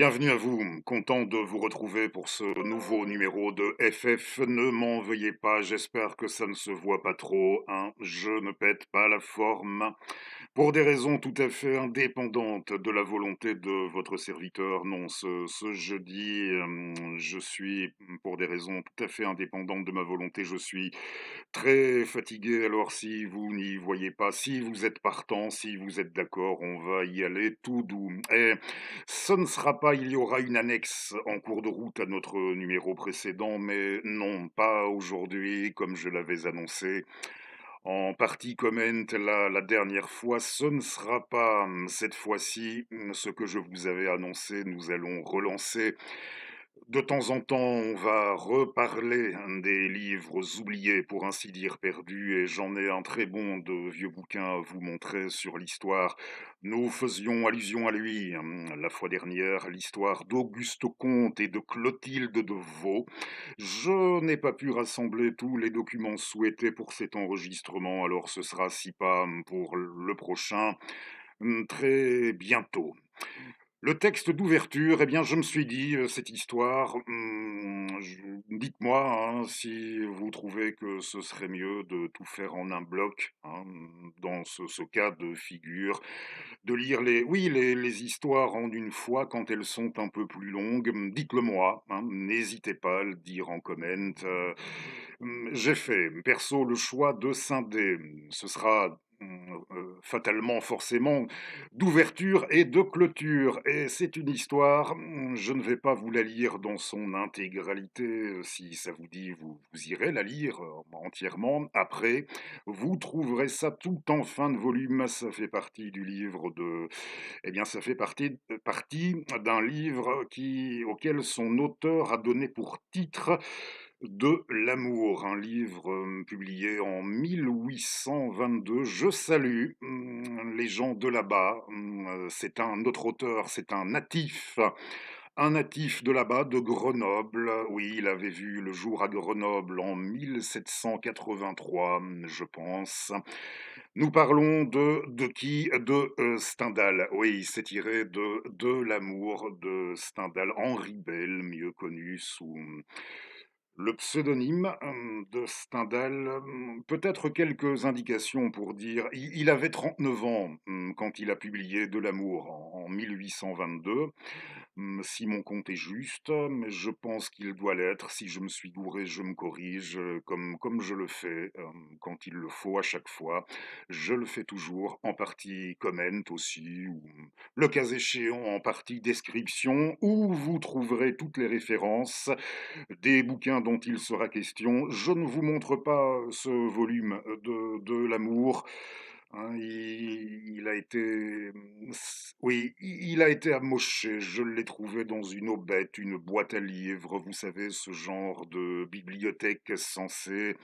Bienvenue à vous, content de vous retrouver pour ce nouveau numéro de FF. Ne m'en veuillez pas, j'espère que ça ne se voit pas trop, hein. Je ne pète pas la forme. Pour des raisons tout à fait indépendantes de la volonté de votre serviteur, non, ce jeudi, je suis, pour des raisons tout à fait indépendantes de ma volonté, je suis très fatigué. Alors si vous n'y voyez pas, si vous êtes partant, si vous êtes d'accord, on va y aller tout doux. Et ce ne sera pas, il y aura une annexe en cours de route à notre numéro précédent, mais non, pas aujourd'hui, comme je l'avais annoncé. En partie comment la dernière fois, ce ne sera pas cette fois-ci ce que je vous avais annoncé. Nous allons relancer de temps en temps, on va reparler des livres oubliés, pour ainsi dire perdus, et j'en ai un très bon de vieux bouquin à vous montrer sur l'histoire. Nous faisions allusion à lui la fois dernière, l'histoire d'Auguste Comte et de Clotilde de Vaux. Je n'ai pas pu rassembler tous les documents souhaités pour cet enregistrement, alors ce sera si pas pour le prochain, très bientôt. Le texte d'ouverture, eh bien, je me suis dit, cette histoire, dites-moi, hein, si vous trouvez que ce serait mieux de tout faire en un bloc, hein, dans ce cas de figure, de lire les histoires en une fois quand elles sont un peu plus longues, dites-le moi, hein, n'hésitez pas à le dire en comment. J'ai fait, perso, le choix de scinder. Ce sera, fatalement, forcément, d'ouverture et de clôture. Et c'est une histoire, je ne vais pas vous la lire dans son intégralité. Si ça vous dit, vous irez la lire entièrement. Après, vous trouverez ça tout en fin de volume. Ça fait partie du livre de... Eh bien, ça fait partie d'un livre auquel son auteur a donné pour titre de l'amour, un livre publié en 1822. Je salue les gens de là-bas. C'est un autre auteur, c'est un natif de là-bas, de Grenoble. Oui, il avait vu le jour à Grenoble en 1783, je pense. Nous parlons de qui? De Stendhal. Oui, c'est tiré de l'amour de Stendhal, Henri Bell, mieux connu sous le pseudonyme de Stendhal. Peut-être quelques indications pour dire. Il avait 39 ans quand il a publié De l'amour en 1822. Si mon compte est juste, mais je pense qu'il doit l'être. Si je me suis gouré, je me corrige, comme je le fais quand il le faut à chaque fois. Je le fais toujours, en partie comment aussi, ou le cas échéant en partie description, où vous trouverez toutes les références des bouquins dont il sera question. Je ne vous montre pas ce volume de l'amour. Hein, il a été, oui, il a été amoché. Je l'ai trouvé dans une aubette, une boîte à livres. Vous savez, ce genre de bibliothèque censée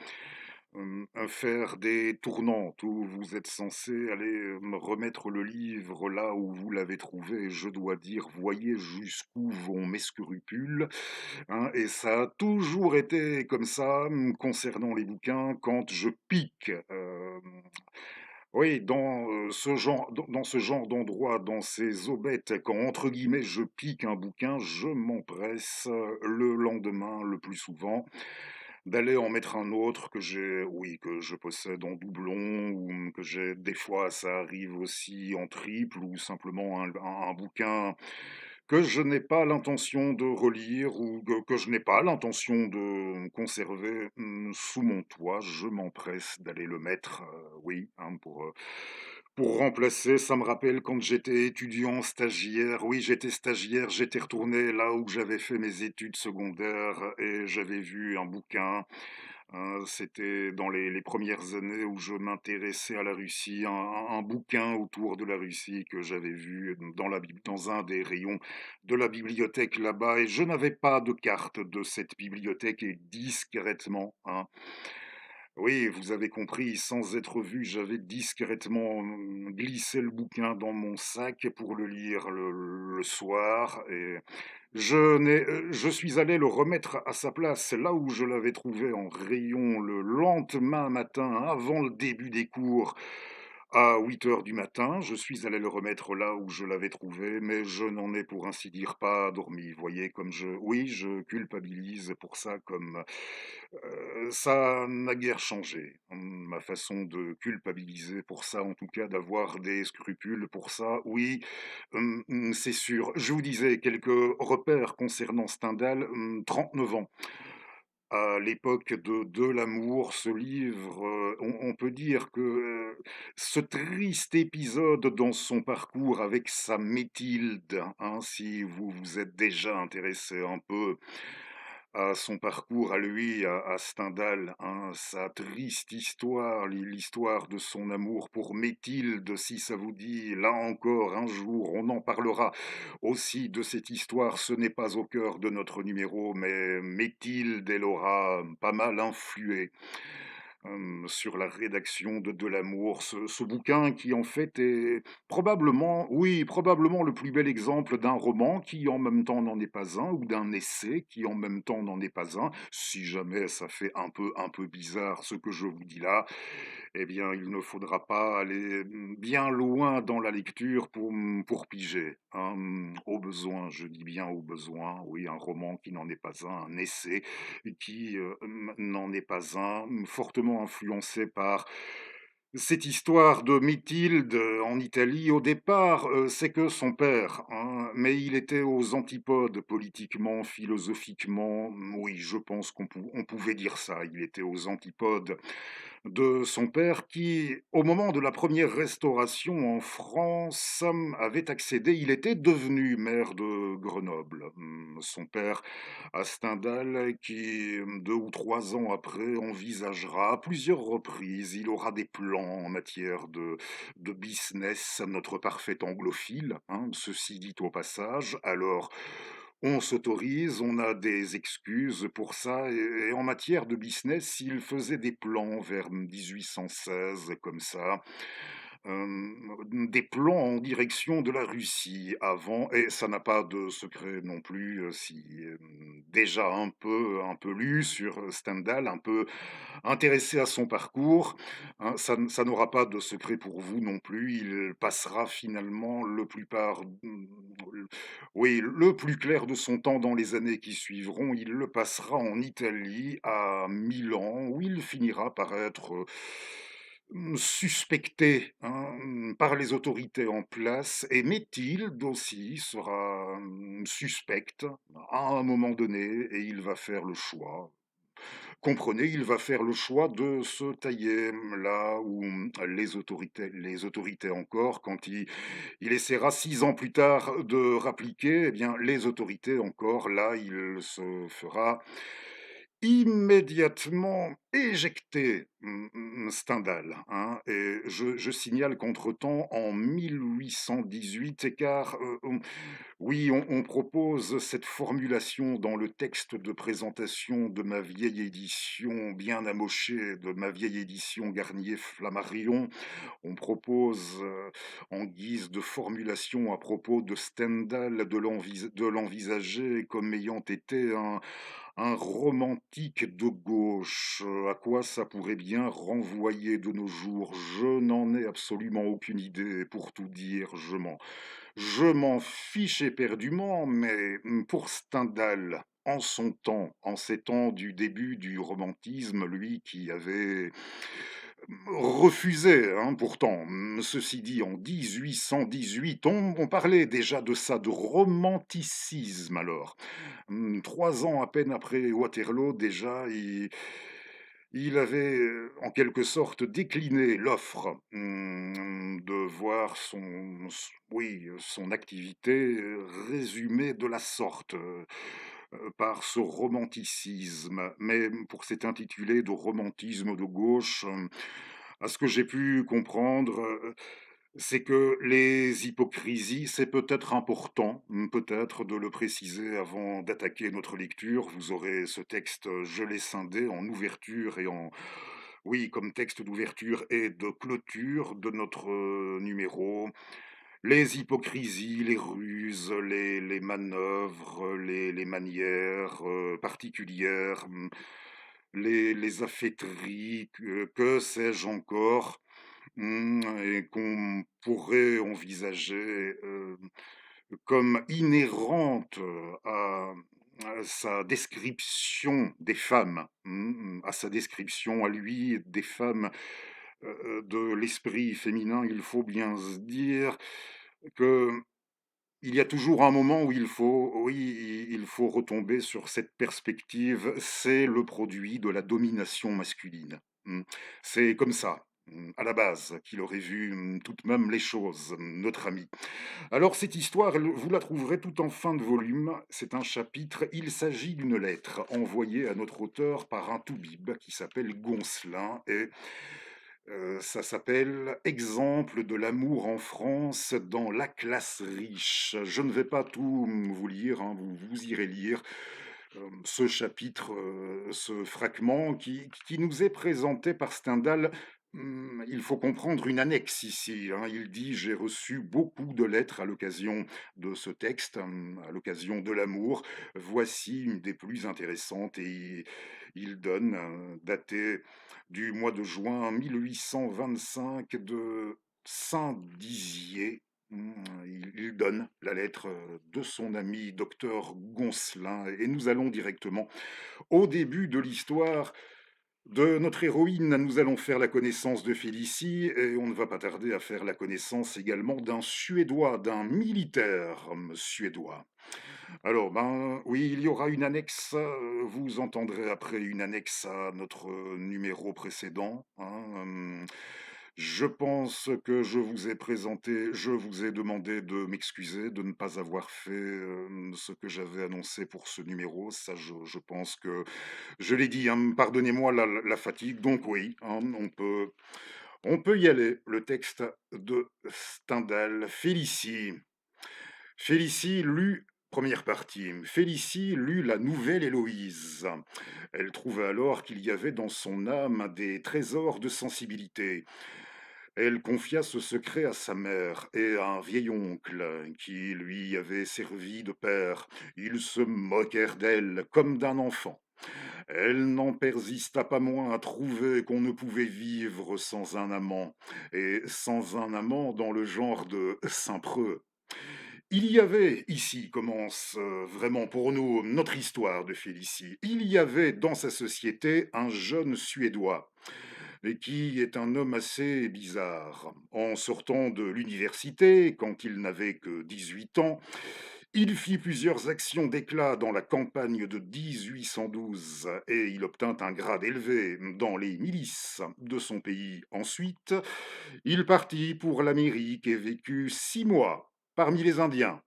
faire des tournantes où vous êtes censé aller me remettre le livre là où vous l'avez trouvé. Et je dois dire, voyez jusqu'où vont mes scrupules. Hein, et ça a toujours été comme ça concernant les bouquins quand je pique. Oui, dans dans ce genre d'endroit, dans ces aubettes, quand entre guillemets je pique un bouquin, je m'empresse le lendemain, le plus souvent, d'aller en mettre un autre que oui, que je possède en doublon, ou que j'ai, des fois ça arrive aussi en triple, ou simplement un bouquin que je n'ai pas l'intention de relire, ou que je n'ai pas l'intention de conserver sous mon toit. Je m'empresse d'aller le mettre, oui, hein, pour remplacer. Ça me rappelle quand j'étais étudiant stagiaire. Oui, j'étais stagiaire, j'étais retourné là où j'avais fait mes études secondaires et j'avais vu un bouquin. C'était dans les premières années où je m'intéressais à la Russie, un bouquin autour de la Russie que j'avais vu dans un des rayons de la bibliothèque là-bas, et je n'avais pas de carte de cette bibliothèque, et discrètement, hein, oui, vous avez compris, sans être vu, j'avais discrètement glissé le bouquin dans mon sac pour le lire le soir, et je suis allé le remettre à sa place là où je l'avais trouvé en rayon le lendemain matin, avant le début des cours. À 8 heures du matin, je suis allé le remettre là où je l'avais trouvé, mais je n'en ai pour ainsi dire pas dormi. Vous voyez, comme oui, je culpabilise pour ça, comme ça n'a guère changé. Ma façon de culpabiliser pour ça, en tout cas, d'avoir des scrupules pour ça, oui, c'est sûr. Je vous disais quelques repères concernant Stendhal, 39 ans. À l'époque de l'amour, ce livre, on peut dire que, ce triste épisode dans son parcours avec sa Métilde, hein, si vous vous êtes déjà intéressé un peu à son parcours à lui, à Stendhal, hein, sa triste histoire, l'histoire de son amour pour Métilde, si ça vous dit, là encore, un jour, on en parlera aussi de cette histoire. Ce n'est pas au cœur de notre numéro, mais Métilde, elle aura pas mal influé sur la rédaction de l'amour. Ce bouquin qui en fait est probablement, oui, probablement le plus bel exemple d'un roman qui en même temps n'en est pas un, ou d'un essai qui en même temps n'en est pas un. Si jamais ça fait un peu bizarre ce que je vous dis là, eh bien, il ne faudra pas aller bien loin dans la lecture pour piger, hein. Au besoin, je dis bien au besoin, oui, un roman qui n'en est pas un essai qui n'en est pas un, fortement influencé par cette histoire de Mithilde en Italie. Au départ, c'est que son père, hein, mais il était aux antipodes politiquement, philosophiquement. Oui, je pense on pouvait dire ça. Il était aux antipodes de son père qui, au moment de la première restauration en France, avait accédé, il était devenu maire de Grenoble. Son père, à Stendhal, qui, 2 ou 3 ans après, envisagera à plusieurs reprises, il aura des plans en matière de business, notre parfait anglophile, hein, ceci dit au passage. Alors, on s'autorise, on a des excuses pour ça, et en matière de business, il faisait des plans vers 1816, comme ça, des plans en direction de la Russie avant, et ça n'a pas de secret non plus, si déjà un peu lu sur Stendhal, un peu intéressé à son parcours, hein, ça n'aura pas de secret pour vous non plus. Il passera finalement oui, le plus clair de son temps dans les années qui suivront. Il le passera en Italie, à Milan, où il finira par être suspecté, hein, par les autorités en place. Et Métilde aussi sera suspecte à un moment donné, et il va faire le choix. Comprenez, il va faire le choix de se tailler là où les autorités encore, quand il essaiera 6 ans plus tard de rappliquer, eh bien, les autorités encore, là, il se fera immédiatement éjecté, Stendhal, hein. Et je signale qu'entre-temps, en 1818, car oui, on propose cette formulation dans le texte de présentation de ma vieille édition bien amochée, de ma vieille édition Garnier-Flammarion. On propose, en guise de formulation à propos de Stendhal, de l'envisager comme ayant été un romantique de gauche. À quoi ça pourrait bien renvoyer de nos jours? Je n'en ai absolument aucune idée, pour tout dire, je m'en fiche éperdument, mais pour Stendhal, en son temps, en ces temps du début du romantisme, lui qui avait refusé, hein, pourtant, ceci dit, en 1818, on parlait déjà de ça, de romanticisme alors. 3 ans à peine après Waterloo, déjà, il avait, en quelque sorte, décliné l'offre, de voir oui, son activité, résumée de la sorte, par ce romanticisme. Mais pour cet intitulé de romantisme de gauche, à ce que j'ai pu comprendre, c'est que les hypocrisies, c'est peut-être important, peut-être de le préciser avant d'attaquer notre lecture. Vous aurez ce texte, je l'ai scindé en ouverture et en oui, comme texte d'ouverture et de clôture de notre, numéro. Les hypocrisies, les ruses, les manœuvres, les manières, particulières, les affaîtries, que sais-je encore? et qu'on pourrait envisager, comme inhérente, à sa description des femmes, à sa description à lui des femmes, de l'esprit féminin. Il faut bien se dire que il y a toujours un moment où il faut oui, il faut retomber sur cette perspective, c'est le produit de la domination masculine. C'est comme ça, à la base, qu'il aurait vu, toutes même les choses, notre ami. Alors cette histoire, vous la trouverez tout en fin de volume. C'est un chapitre. Il s'agit d'une lettre envoyée à notre auteur par un toubib qui s'appelle Goncelin et ça s'appelle «Exemple de l'amour en France dans la classe riche». Je ne vais pas tout, vous lire, hein, vous irez lire, ce chapitre, ce fragment qui nous est présenté par Stendhal. Il faut comprendre une annexe ici, hein. Il dit: «J'ai reçu beaucoup de lettres à l'occasion de ce texte, à l'occasion de l'amour. Voici une des plus intéressantes» et il donne, datée du mois de juin 1825 de Saint-Dizier. Il donne la lettre, de son ami docteur Goncelin et nous allons directement au début de l'histoire de notre héroïne. Nous allons faire la connaissance de Félicie et on ne va pas tarder à faire la connaissance également d'un Suédois, d'un militaire, suédois. Alors, ben, oui, il y aura une annexe, vous entendrez après une annexe à notre, numéro précédent, hein, je pense que je vous ai demandé de m'excuser de ne pas avoir fait, ce que j'avais annoncé pour ce numéro. Ça, je pense que je l'ai dit, hein, pardonnez-moi la fatigue, donc oui, hein, on peut y aller. Le texte de Stendhal, Félicie. Félicie lut première partie. Félicie lut la nouvelle Héloïse. Elle trouva alors qu'il y avait dans son âme des trésors de sensibilité. Elle confia ce secret à sa mère et à un vieil oncle qui lui avait servi de père. Ils se moquèrent d'elle comme d'un enfant. Elle n'en persista pas moins à trouver qu'on ne pouvait vivre sans un amant, et sans un amant dans le genre de Saint-Preux. Il y avait, ici commence vraiment pour nous notre histoire de Félicie, il y avait dans sa société un jeune Suédois, et qui est un homme assez bizarre. En sortant de l'université, quand il n'avait que 18 ans, il fit plusieurs actions d'éclat dans la campagne de 1812 et il obtint un grade élevé dans les milices de son pays. Ensuite, il partit pour l'Amérique et vécut 6 mois parmi les Indiens.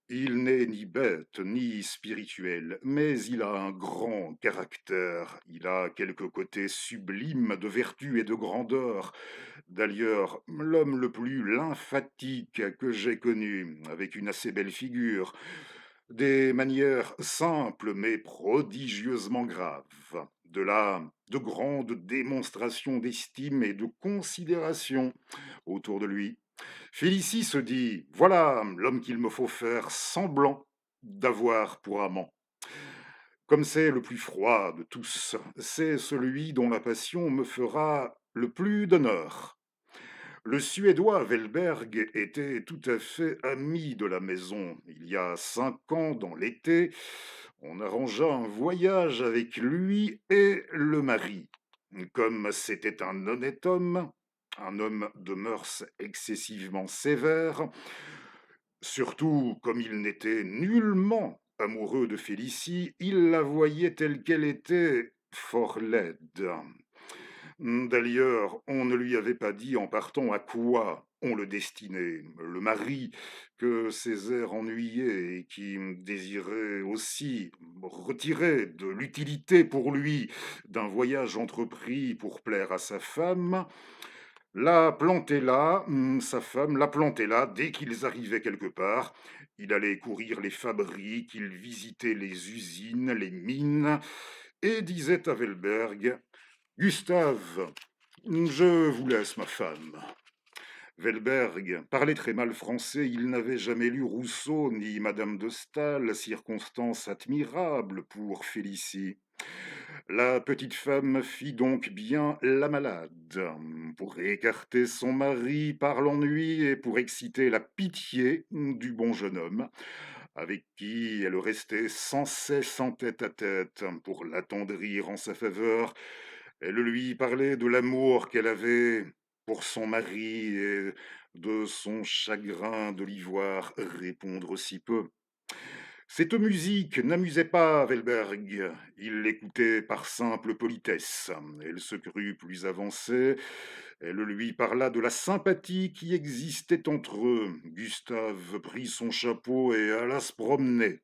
Il n'est ni bête ni spirituel, mais il a un grand caractère. Il a quelques côtés sublimes de vertu et de grandeur. D'ailleurs, l'homme le plus lymphatique que j'ai connu, avec une assez belle figure, des manières simples mais prodigieusement graves. De là, de grandes démonstrations d'estime et de considération autour de lui. Félicie se dit: «Voilà l'homme qu'il me faut faire semblant d'avoir pour amant. Comme c'est le plus froid de tous, c'est celui dont la passion me fera le plus d'honneur». Le Suédois Velberg était tout à fait ami de la maison. Il y a 5 ans, dans l'été, on arrangea un voyage avec lui et le mari. Comme c'était un homme de mœurs excessivement sévères, surtout comme il n'était nullement amoureux de Félicie, il la voyait telle qu'elle était, fort laide. D'ailleurs, on ne lui avait pas dit en partant à quoi on le destinait. Le mari, que ses airs ennuyaient et qui désirait aussi retirer de l'utilité pour lui d'un voyage entrepris pour plaire à sa femme, l'a planté là, sa femme l'a planté là dès qu'ils arrivaient quelque part. Il allait courir les fabriques, il visitait les usines, les mines, et disait à Velberg: «Gustave, je vous laisse ma femme». Velberg parlait très mal français, il n'avait jamais lu Rousseau ni Madame de Staël, circonstance admirable pour Félicie. La petite femme fit donc bien la malade, pour écarter son mari par l'ennui et pour exciter la pitié du bon jeune homme, avec qui elle restait sans cesse en tête-à-tête pour l'attendrir en sa faveur. Elle lui parlait de l'amour qu'elle avait pour son mari et de son chagrin de l'y voir répondre si peu. Cette musique n'amusait pas Welberg. Il l'écoutait par simple politesse. Elle se crut plus avancée. Elle lui parla de la sympathie qui existait entre eux. Gustave prit son chapeau et alla se promener.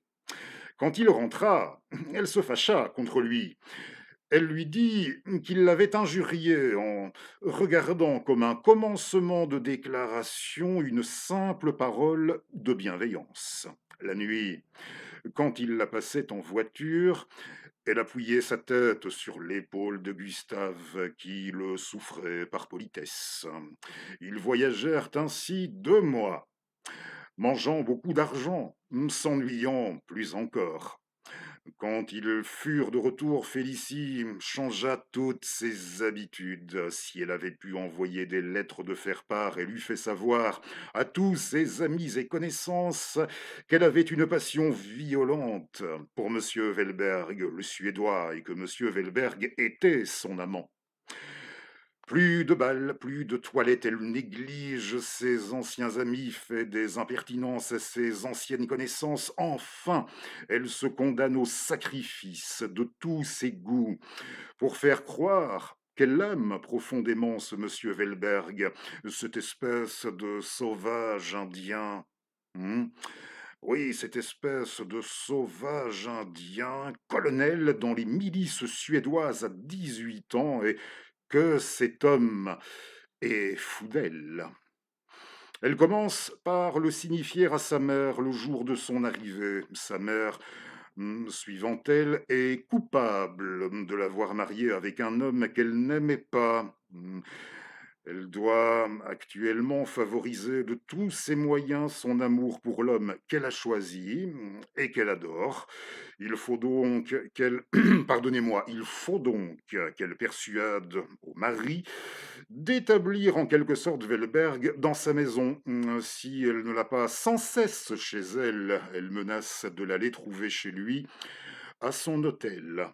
Quand il rentra, elle se fâcha contre lui. Elle lui dit qu'il l'avait injuriée en regardant comme un commencement de déclaration une simple parole de bienveillance. La nuit, quand il la passait en voiture, elle appuyait sa tête sur l'épaule de Gustave, qui le souffrait par politesse. Ils voyagèrent ainsi 2 mois, mangeant beaucoup d'argent, s'ennuyant plus encore. Quand ils furent de retour, Félicie changea toutes ses habitudes. Si elle avait pu envoyer des lettres de faire-part, elle eût fait savoir à tous ses amis et connaissances qu'elle avait une passion violente pour M. Velberg, le Suédois, et que M. Velberg était son amant. Plus de bal, plus de toilette, elle néglige ses anciens amis, fait des impertinences à ses anciennes connaissances. Enfin, elle se condamne au sacrifice de tous ses goûts pour faire croire qu'elle aime profondément ce monsieur Velberg, cette espèce de sauvage indien. Hmm. Oui, cette espèce de sauvage indien, colonel dans les milices suédoises à 18 ans, et que cet homme est fou d'elle. Elle commence par le signifier à sa mère le jour de son arrivée. Sa mère, suivant elle, est coupable de l'avoir mariée avec un homme qu'elle n'aimait pas. Elle doit actuellement favoriser de tous ses moyens son amour pour l'homme qu'elle a choisi et qu'elle adore. Il faut donc qu'elle, pardonnez-moi, il faut donc qu'elle persuade au mari d'établir en quelque sorte Velberg dans sa maison. Si elle ne l'a pas sans cesse chez elle, elle menace de l'aller trouver chez lui, à son hôtel.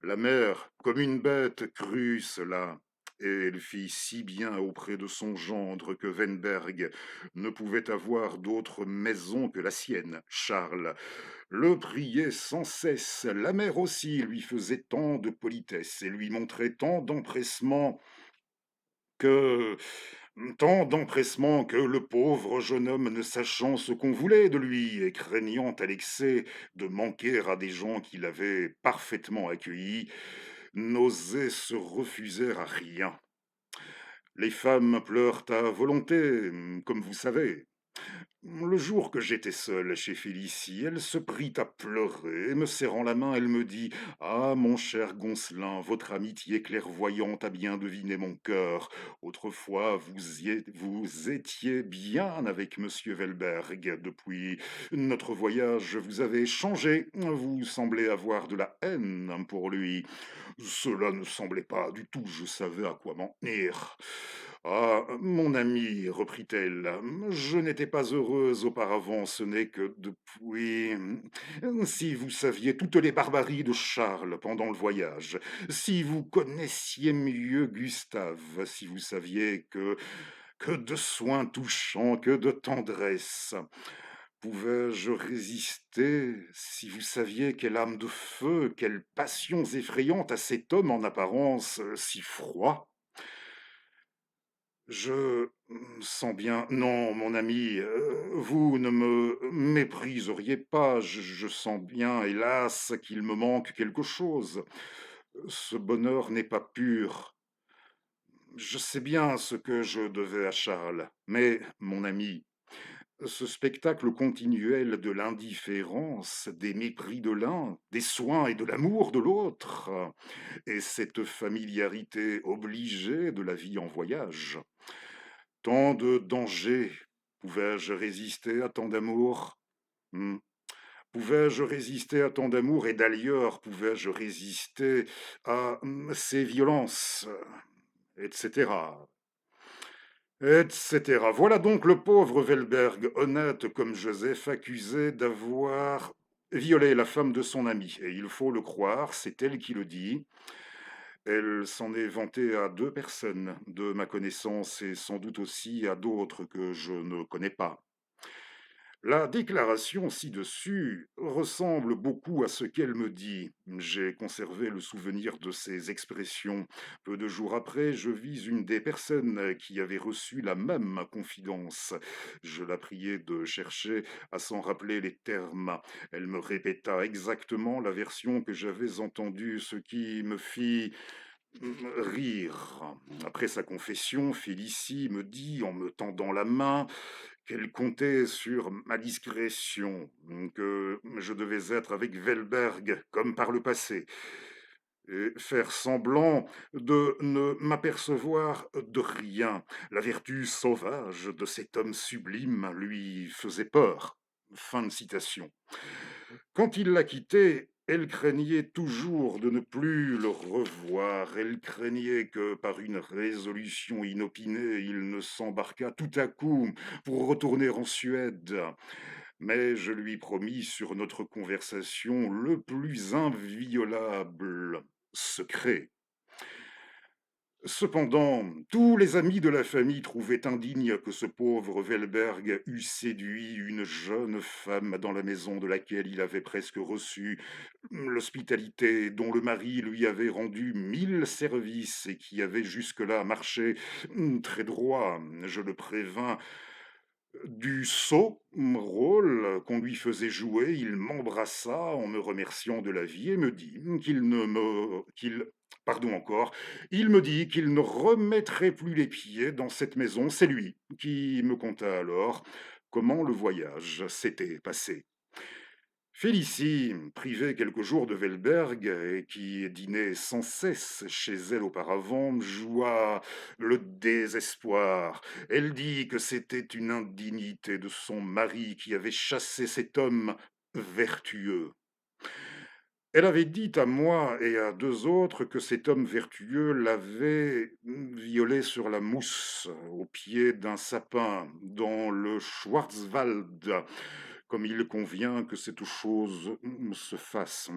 La mère, comme une bête, crut cela, et elle fit si bien auprès de son gendre que Wenberg ne pouvait avoir d'autre maison que la sienne. Charles le priait sans cesse. La mère aussi lui faisait tant de politesse et lui montrait que tant d'empressement que le pauvre jeune homme, ne sachant ce qu'on voulait de lui et craignant à l'excès de manquer à des gens qui l'avaient parfaitement accueilli, n'osait se refuser à rien. Les femmes pleurent à volonté, comme vous savez. Le jour que j'étais seul chez Félicie, elle se prit à pleurer, et me serrant la main, elle me dit: «Ah, mon cher Goncelin, votre amitié clairvoyante a bien deviné mon cœur. Autrefois, vous étiez bien avec monsieur Velberg. Depuis notre voyage, vous avez changé. Vous semblez avoir de la haine pour lui. Cela ne semblait pas du tout, je savais à quoi m'en tenir. Ah, mon ami, reprit-elle, je n'étais pas heureuse auparavant, ce n'est que depuis... Si vous saviez toutes les barbaries de Charles pendant le voyage, si vous connaissiez mieux Gustave, si vous saviez que de soins touchants, que de tendresse. Pouvais-je résister si vous saviez quelle âme de feu, quelles passions effrayantes à cet homme en apparence si froid? Je sens bien. Non, mon ami, vous ne me mépriseriez pas. Je sens bien, hélas, qu'il me manque quelque chose. Ce bonheur n'est pas pur. Je sais bien ce que je devais à Charles, mais, mon ami, ce spectacle continuel de l'indifférence, des mépris de l'un, des soins et de l'amour de l'autre, et cette familiarité obligée de la vie en voyage. Tant de dangers, pouvais-je résister à tant d'amour? Hmm. Pouvais-je résister à tant d'amour et d'ailleurs pouvais-je résister à ces violences, etc., etc. Voilà donc le pauvre Velberg, honnête comme Joseph, accusé d'avoir violé la femme de son ami. Et il faut le croire, c'est elle qui le dit. Elle s'en est vantée à 2 personnes de ma connaissance et sans doute aussi à d'autres que je ne connais pas. La déclaration ci-dessus ressemble beaucoup à ce qu'elle me dit. J'ai conservé le souvenir de ces expressions. Peu de jours après, je vis une des personnes qui avait reçu la même confidence. Je la priai de chercher à s'en rappeler les termes. Elle me répéta exactement la version que j'avais entendue, ce qui me fit rire. Après sa confession, Félicie me dit, en me tendant la main, qu'elle comptait sur ma discrétion, que je devais être avec Velberg comme par le passé, et faire semblant de ne m'apercevoir de rien. La vertu sauvage de cet homme sublime lui faisait peur. Fin de citation. Quand il l'a quitté, elle craignait toujours de ne plus le revoir. Elle craignait que, par une résolution inopinée, il ne s'embarquât tout à coup pour retourner en Suède. Mais je lui promis sur notre conversation le plus inviolable secret. Cependant, tous les amis de la famille trouvaient indigne que ce pauvre Velberg eût séduit une jeune femme dans la maison de laquelle il avait presque reçu l'hospitalité, dont le mari lui avait rendu 1000 services et qui avait jusque-là marché très droit. Je le prévins du sot rôle qu'on lui faisait jouer. Il m'embrassa en me remerciant de la vie et me dit qu'il ne me qu'il pardon encore, il me dit qu'il ne remettrait plus les pieds dans cette maison. C'est lui qui me conta alors comment le voyage s'était passé. Félicie, privée quelques jours de Velberg et qui dînait sans cesse chez elle auparavant, joua le désespoir. Elle dit que c'était une indignité de son mari qui avait chassé cet homme vertueux. Elle avait dit à moi et à 2 autres que cet homme vertueux l'avait violée sur la mousse, au pied d'un sapin, dans le Schwarzwald, comme il convient que cette chose se fasse.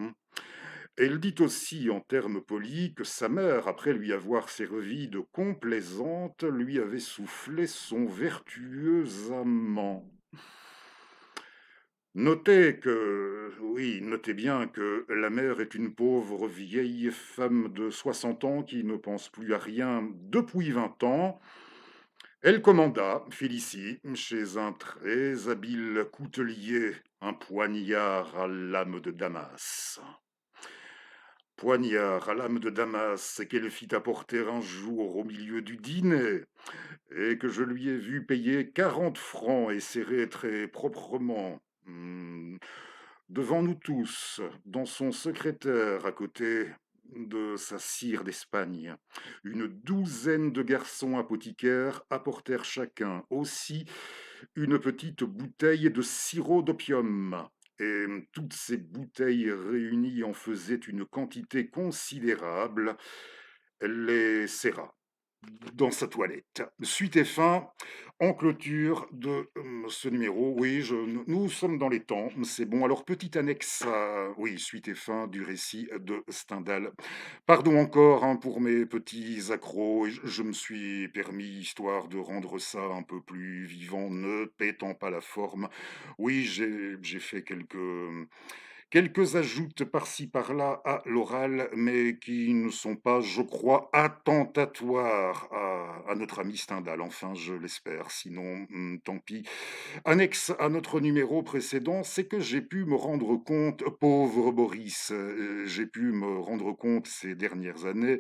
Elle dit aussi, en termes polis, que sa mère, après lui avoir servi de complaisante, lui avait soufflé son vertueux amant. Notez bien que la mère est une pauvre vieille femme de 60 ans qui ne pense plus à rien depuis 20 ans. Elle commanda, Félicie, chez un très habile coutelier, un poignard à lame de Damas. Poignard à lame de Damas qu'elle fit apporter un jour au milieu du dîner, et que je lui ai vu payer 40 francs et serrer très proprement. Devant nous tous, dans son secrétaire, à côté de sa cire d'Espagne. Une douzaine de garçons apothicaires apportèrent chacun aussi une petite bouteille de sirop d'opium. Et toutes ces bouteilles réunies en faisaient une quantité considérable. Elle les serra dans sa toilette. Suite et fin, en clôture de ce numéro. Oui, nous sommes dans les temps, c'est bon. Alors, petite annexe, oui, suite et fin du récit de Stendhal. Pardon encore pour mes petits accros, je me suis permis, histoire de rendre ça un peu plus vivant, ne pétant pas la forme. Oui, j'ai fait quelques ajoutes par-ci par-là à l'oral, mais qui ne sont pas, je crois, attentatoires à notre ami Stendhal. Enfin, je l'espère. Sinon, tant pis. Annexe à notre numéro précédent, c'est que j'ai pu me rendre compte, pauvre Boris, j'ai pu me rendre compte ces dernières années,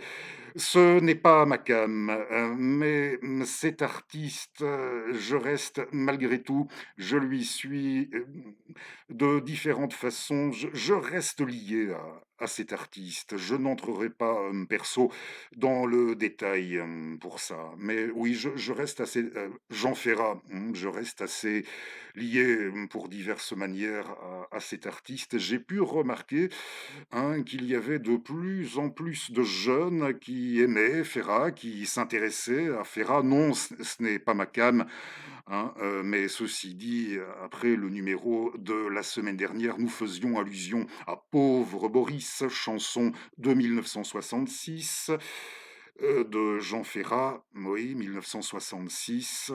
ce n'est pas ma came, mais cet artiste, je reste malgré tout, je lui suis de différentes façons, je reste lié à cet artiste. Je n'entrerai pas, perso dans le détail, pour ça. Mais oui, je reste assez, Jean Ferrat, je reste assez lié, pour diverses manières à cet artiste. J'ai pu remarquer, qu'il y avait de plus en plus de jeunes qui aimaient Ferrat, qui s'intéressaient à Ferrat. Non, ce n'est pas ma came, mais ceci dit, après le numéro de la semaine dernière, nous faisions allusion à Pauvre Boris, chanson de 1966, de Jean Ferrat, oui, 1966,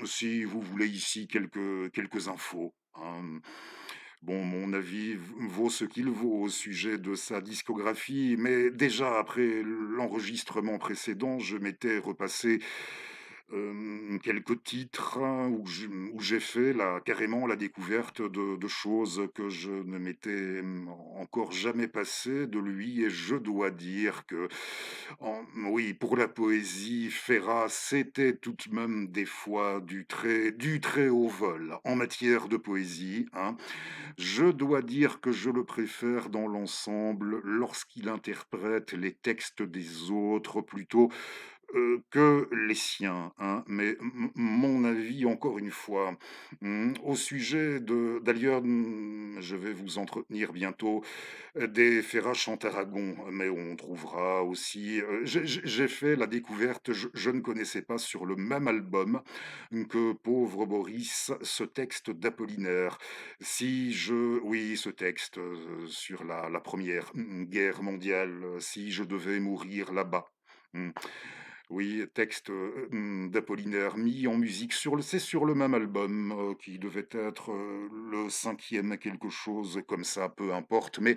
si vous voulez ici quelques infos, Bon, mon avis vaut ce qu'il vaut au sujet de sa discographie, mais déjà après l'enregistrement précédent, je m'étais repassé quelques titres, où j'ai fait carrément la découverte de choses que je ne m'étais encore jamais passé de lui. Et je dois dire que, oui, pour la poésie, Ferrat, c'était tout de même des fois du très haut vol en matière de poésie, hein. Je dois dire que je le préfère dans l'ensemble lorsqu'il interprète les textes des autres plutôt, que les siens, mais mon avis encore une fois, au sujet d'ailleurs, je vais vous entretenir bientôt, des Ferrat chantent Aragon, mais on trouvera aussi, j'ai fait la découverte, je ne connaissais pas sur le même album que Pauvre Boris, ce texte d'Apollinaire. Si je Oui, ce texte, sur la 1re, guerre mondiale, si je devais mourir là-bas. Mmh. Oui, texte, d'Apollinaire mis en musique c'est sur le même album, qui devait être, le 5e quelque chose comme ça, peu importe. Mais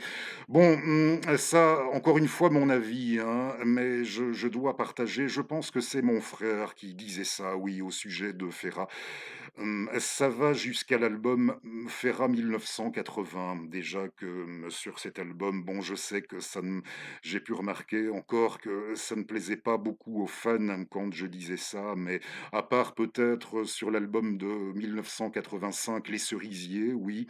bon, ça, encore une fois, mon avis, mais je dois partager. Je pense que c'est mon frère qui disait ça, oui, au sujet de Ferrat. Ça va jusqu'à l'album, Ferrat 1980. Déjà que, sur cet album, bon, je sais que ça ne j'ai pu remarquer encore que ça ne plaisait pas beaucoup aux fans, quand je disais ça, mais à part peut-être sur l'album de 1985, Les Cerisiers, oui,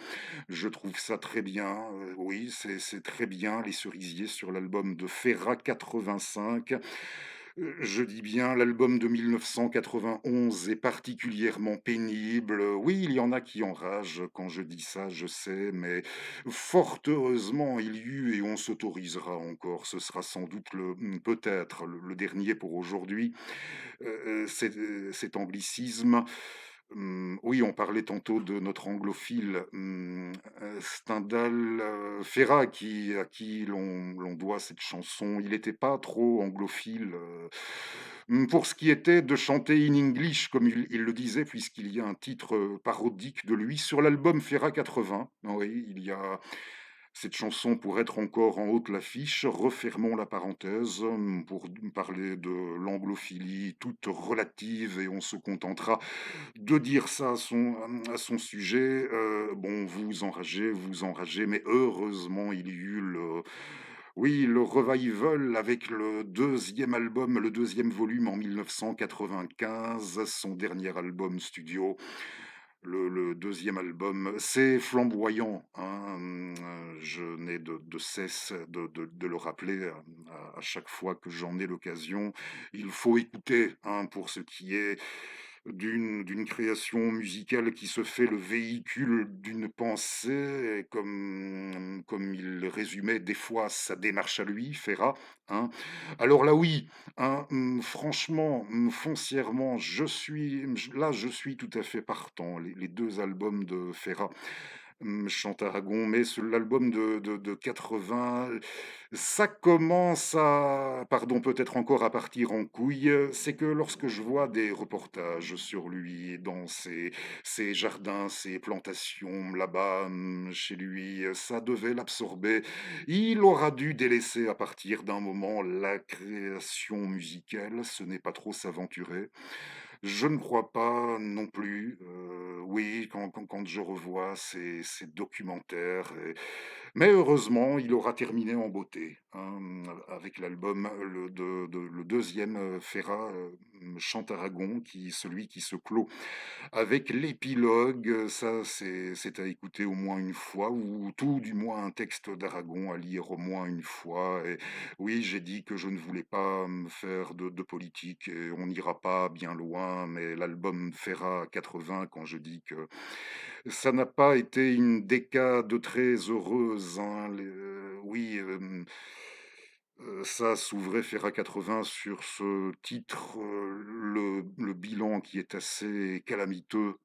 je trouve ça très bien, oui, c'est très bien, Les Cerisiers, sur l'album de Ferrat 85. Je dis bien l'album de 1991 est particulièrement pénible. Oui, il y en a qui enragent quand je dis ça, je sais, mais fort heureusement, il y eut et on s'autorisera encore, ce sera sans doute peut-être le dernier pour aujourd'hui, cet anglicisme. Oui, on parlait tantôt de notre anglophile, Stendhal, Ferrat à qui l'on doit cette chanson. Il n'était pas trop anglophile, pour ce qui était de chanter in English comme il le disait, puisqu'il y a un titre, parodique de lui sur l'album Ferrat 80. Oui, il y a cette chanson pour être encore en haut de l'affiche. Refermons la parenthèse, pour parler de l'anglophilie toute relative, et on se contentera de dire ça à son sujet. Bon, vous enragez, mais heureusement, il y eut le revival avec le deuxième volume en 1995, son dernier album studio. Le 2e album, c'est flamboyant, je n'ai de cesse de le rappeler, à chaque fois que j'en ai l'occasion. Il faut écouter, pour ce qui est d'une création musicale qui se fait le véhicule d'une pensée, et comme il résumait des fois sa démarche à lui, Ferrat, hein. Alors là, oui, franchement, foncièrement, je suis tout à fait partant. Les 2 albums de Ferrat, Chant Aragon, mais l'album de 80, ça commence à, pardon, peut-être encore à partir en couille. C'est que lorsque je vois des reportages sur lui dans ses jardins, ses plantations là-bas, chez lui, ça devait l'absorber. Il aura dû délaisser à partir d'un moment la création musicale, ce n'est pas trop s'aventurer. Je ne crois pas non plus. Oui, quand je revois ces documentaires, mais heureusement, il aura terminé en beauté, hein, avec l'album, le deuxième Ferrat chante Aragon, celui qui se clôt avec l'épilogue. Ça, c'est à écouter au moins une fois, ou tout du moins un texte d'Aragon à lire au moins une fois. Et oui, j'ai dit que je ne voulais pas me faire de politique, et on n'ira pas bien loin, mais l'album Ferrat 80, quand je dis que ça n'a pas été une décade très heureuse, hein, oui, ça s'ouvrait Ferrat 80 sur ce titre, le bilan qui est assez calamiteux.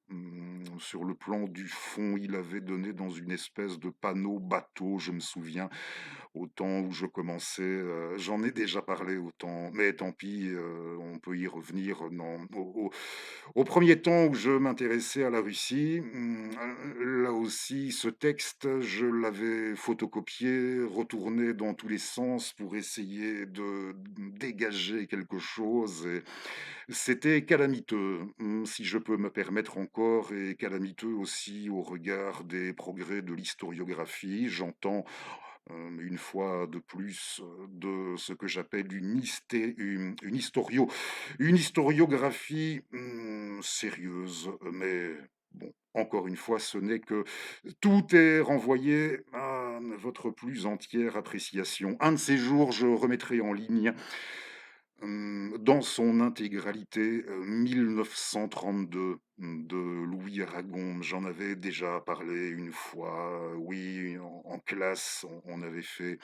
Sur le plan du fond, il avait donné dans une espèce de panneau bateau, je me souviens, au temps où je commençais, j'en ai déjà parlé autant, mais tant pis, on peut y revenir. Non, au 1er temps où je m'intéressais à la Russie, là aussi, ce texte, je l'avais photocopié, retourné dans tous les sens pour essayer de dégager quelque chose, et c'était calamiteux, si je peux me permettre encore, et calamiteux aussi au regard des progrès de l'historiographie. J'entends une fois de plus, de ce que j'appelle une historiographie sérieuse, mais bon, encore une fois, ce n'est que tout est renvoyé à votre plus entière appréciation. Un de ces jours, je remettrai en ligne dans son intégralité, 1932 de Louis Aragon. J'en avais déjà parlé une fois, oui, en classe, on avait fait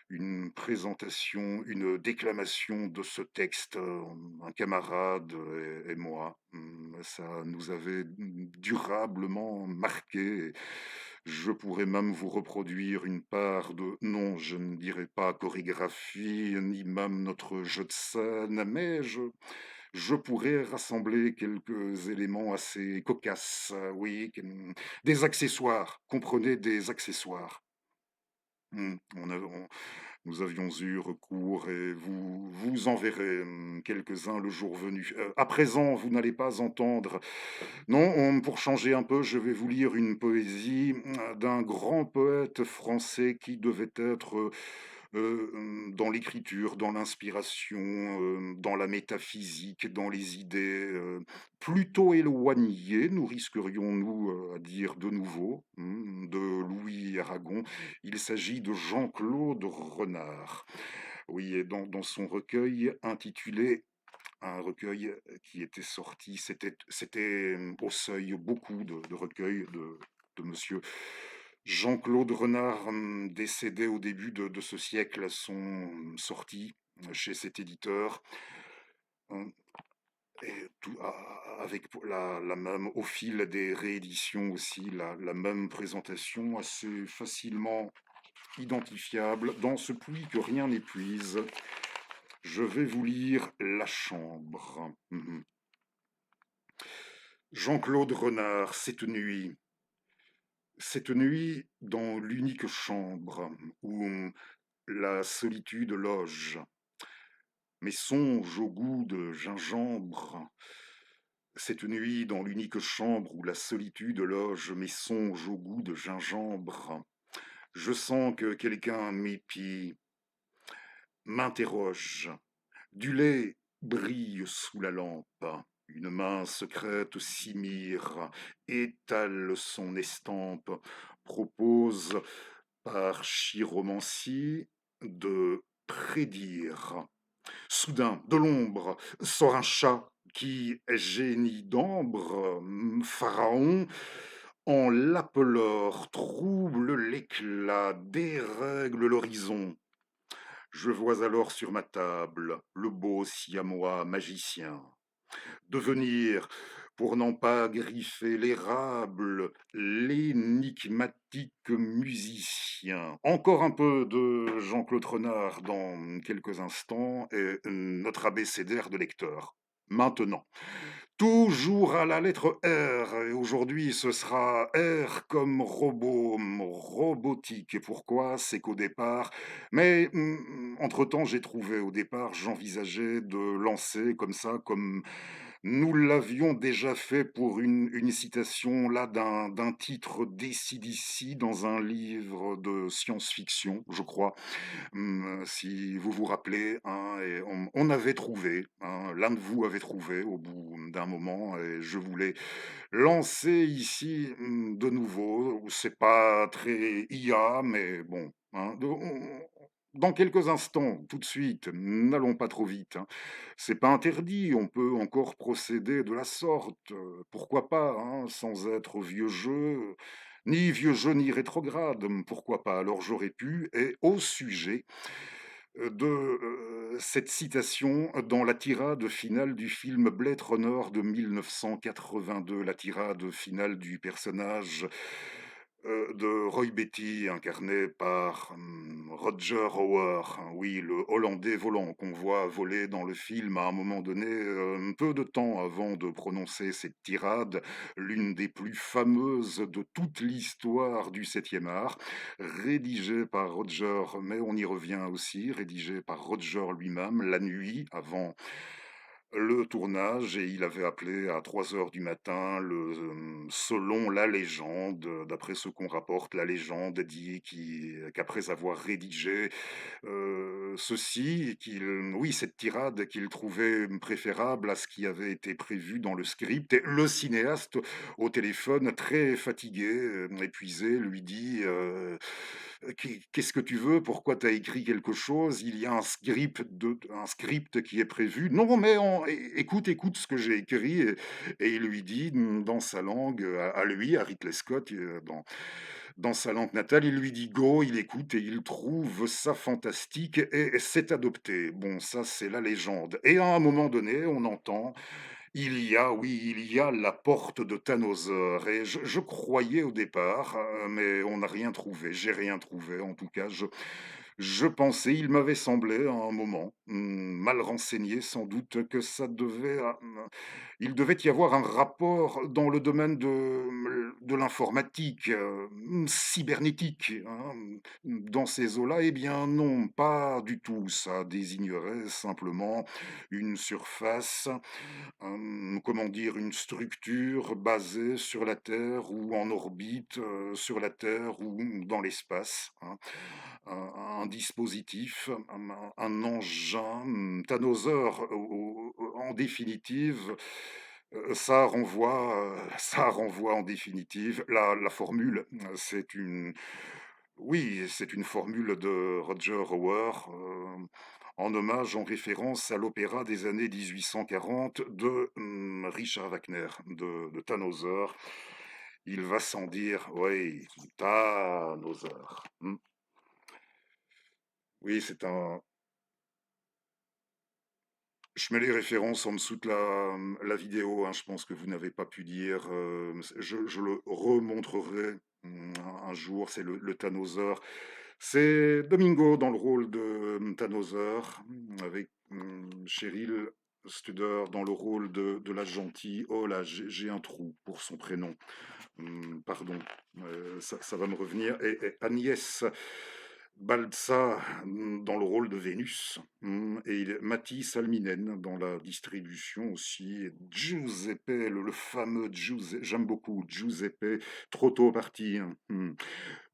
une présentation, une déclamation de ce texte, un camarade et moi. Ça nous avait durablement marqué. Je pourrais même vous reproduire une part de, non, je ne dirais pas chorégraphie, ni même notre jeu de scène, mais je pourrais rassembler quelques éléments assez cocasses, oui, des accessoires, comprenez, des accessoires. Nous avions eu recours, et vous en verrez quelques-uns le jour venu. À présent, vous n'allez pas entendre. Non, pour changer un peu, je vais vous lire une poésie d'un grand poète français qui devait être dans l'écriture, dans l'inspiration, dans la métaphysique, dans les idées, plutôt éloignées, nous risquerions-nous à dire de nouveau, de Louis Aragon. Il s'agit de Jean-Claude Renard. Oui, et dans son recueil intitulé, un recueil qui était sorti, c'était au Seuil, beaucoup de recueils de monsieur Jean-Claude Renard, décédé au début de ce siècle, sont sortis chez cet éditeur, hein, et avec la même, au fil des rééditions aussi, la même présentation assez facilement identifiable. Dans ce puits que rien n'épuise, je vais vous lire La Chambre. Jean-Claude Renard, cette nuit dans l'unique chambre où la solitude loge, mes songes au goût de gingembre. Cette nuit dans l'unique chambre où la solitude loge, mes songes au goût de gingembre. Je sens que quelqu'un m'épie, m'interroge. Du lait brille sous la lampe. Une main secrète s'y mire, étale son estampe, propose par chiromancie de prédire. Soudain, de l'ombre, sort un chat qui, génie d'ambre, pharaon, en l'apelore, trouble l'éclat, dérègle l'horizon. Je vois alors sur ma table le beau siamois magicien devenir, pour n'en pas griffer l'érable, l'énigmatique musicien. Encore un peu de Jean-Claude Renard dans quelques instants, et notre abécédaire de lecteur. Maintenant, toujours à la lettre R, et aujourd'hui ce sera R comme robot, robotique. Et pourquoi? C'est qu'au départ, mais entre-temps j'ai trouvé, au départ j'envisageais de lancer comme ça, comme Nous l'avions déjà fait pour une citation là d'un titre d'AC/DC dans un livre de science-fiction, je crois. Si vous vous rappelez, hein, et on avait trouvé, hein, l'un de vous avait trouvé au bout d'un moment et je voulais lancer ici, de nouveau. C'est pas très IA, mais bon, hein, dans quelques instants, tout de suite, n'allons pas trop vite, hein. C'est pas interdit, on peut encore procéder de la sorte, pourquoi pas, hein, sans être vieux jeu ni rétrograde, pourquoi pas? Alors j'aurais pu et au sujet, de, cette citation dans la tirade finale du film Blade Runner de 1982, la tirade finale du personnage, de Roy Batty, incarné par, Roger Hauer. Oui, le Hollandais volant qu'on voit voler dans le film à un moment donné, peu de temps avant de prononcer cette tirade, l'une des plus fameuses de toute l'histoire du 7e art, rédigée par Roger, mais on y revient aussi, rédigée par Roger lui-même la nuit avant le tournage et il avait appelé à 3 heures du matin selon la légende, d'après ce qu'on rapporte, la légende dit qu'après avoir rédigé, ceci, oui, cette tirade qu'il trouvait préférable à ce qui avait été prévu dans le script et le cinéaste, au téléphone, très fatigué, épuisé, lui dit, Qu'est-ce que tu veux? Pourquoi tu as écrit quelque chose? Il y a un script qui est prévu». «Non, mais écoute ce que j'ai écrit» et il lui dit, dans sa langue, à lui, à Ridley Scott, dans sa langue natale, il lui dit go, il écoute et il trouve ça fantastique et c'est adopté. Bon, ça, c'est la légende. Et à un moment donné, on entend oui, il y a la porte de Tannhäuser et je croyais au départ, mais on n'a rien trouvé. J'ai rien trouvé en tout cas. Je pensais, il m'avait semblé à un moment, mal renseigné sans doute, que il devait y avoir un rapport dans le domaine de l'informatique, cybernétique, hein, dans ces eaux-là. Eh bien non, pas du tout. Ça désignerait simplement une surface, comment dire? Une structure basée sur la Terre ou en orbite, sur la Terre ou dans l'espace, hein. Un dispositif, un engin, Thanhäuser en définitive, ça renvoie en définitive la formule, c'est une oui, c'est une formule de Roger Hauer, en hommage, en référence à l'opéra des années 1840 de, Richard Wagner, de Tannhäuser. Il va sans dire, oui, Tannhäuser. Oui, c'est un je mets les références en dessous de la vidéo, hein, je pense que vous n'avez pas pu dire, je le remontrerai, un jour, c'est le Tannhäuser. C'est Domingo dans le rôle de, Tannhäuser, avec, Cheryl Studer dans le rôle de la gentille. Oh là, j'ai un trou pour son prénom. Pardon, ça va me revenir et Agnès Balsa, dans le rôle de Vénus, et Matti Salminen dans la distribution aussi, et Giuseppe, le fameux Giuseppe, j'aime beaucoup Giuseppe Trotto parti, hein,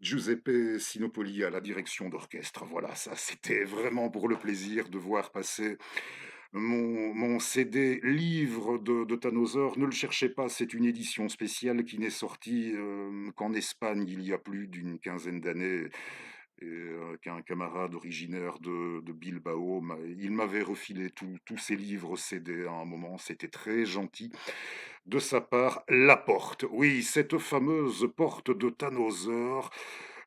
Giuseppe Sinopoli à la direction d'orchestre. Voilà, ça c'était vraiment pour le plaisir de voir passer mon CD livre de Tannhäuser. Ne le cherchez pas, c'est une édition spéciale qui n'est sortie, qu'en Espagne il y a plus d'une quinzaine d'années et qu'un camarade originaire de Bilbao, il m'avait refilé tous ces livres CD à un moment, c'était très gentil de sa part. La porte, oui, cette fameuse porte de Tannhäuser,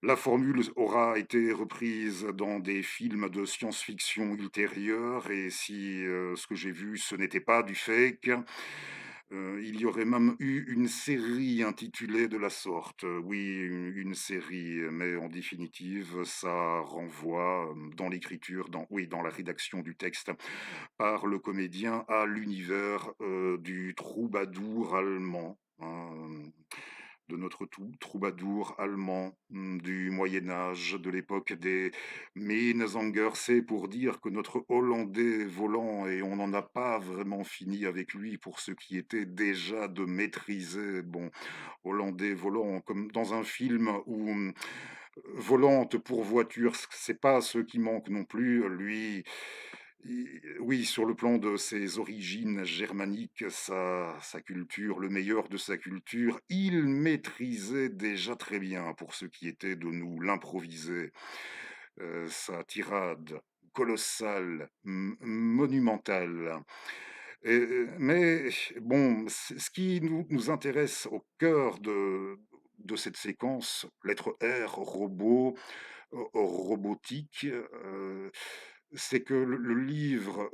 la formule aura été reprise dans des films de science-fiction ultérieurs et si, ce que j'ai vu, ce n'était pas du fake, il y aurait même eu une série intitulée de la sorte. Oui, une série, mais en définitive, ça renvoie, dans l'écriture, dans la rédaction du texte par le comédien à l'univers, du troubadour allemand, hein, de notre troubadour allemand du Moyen Âge, de l'époque des Minnesänger. C'est pour dire que notre Hollandais volant, et on n'en a pas vraiment fini avec lui pour ce qui était déjà de maîtriser, bon, Hollandais volant, comme dans un film où volante pour voiture, c'est pas ce qui manque non plus. Lui, oui, sur le plan de ses origines germaniques, sa culture, le meilleur de sa culture, il maîtrisait déjà très bien, pour ce qui était de nous l'improviser. Sa tirade colossale, monumentale. Mais bon, ce qui nous intéresse au cœur de cette séquence, lettre R, robot, robotique, c'est que le livre,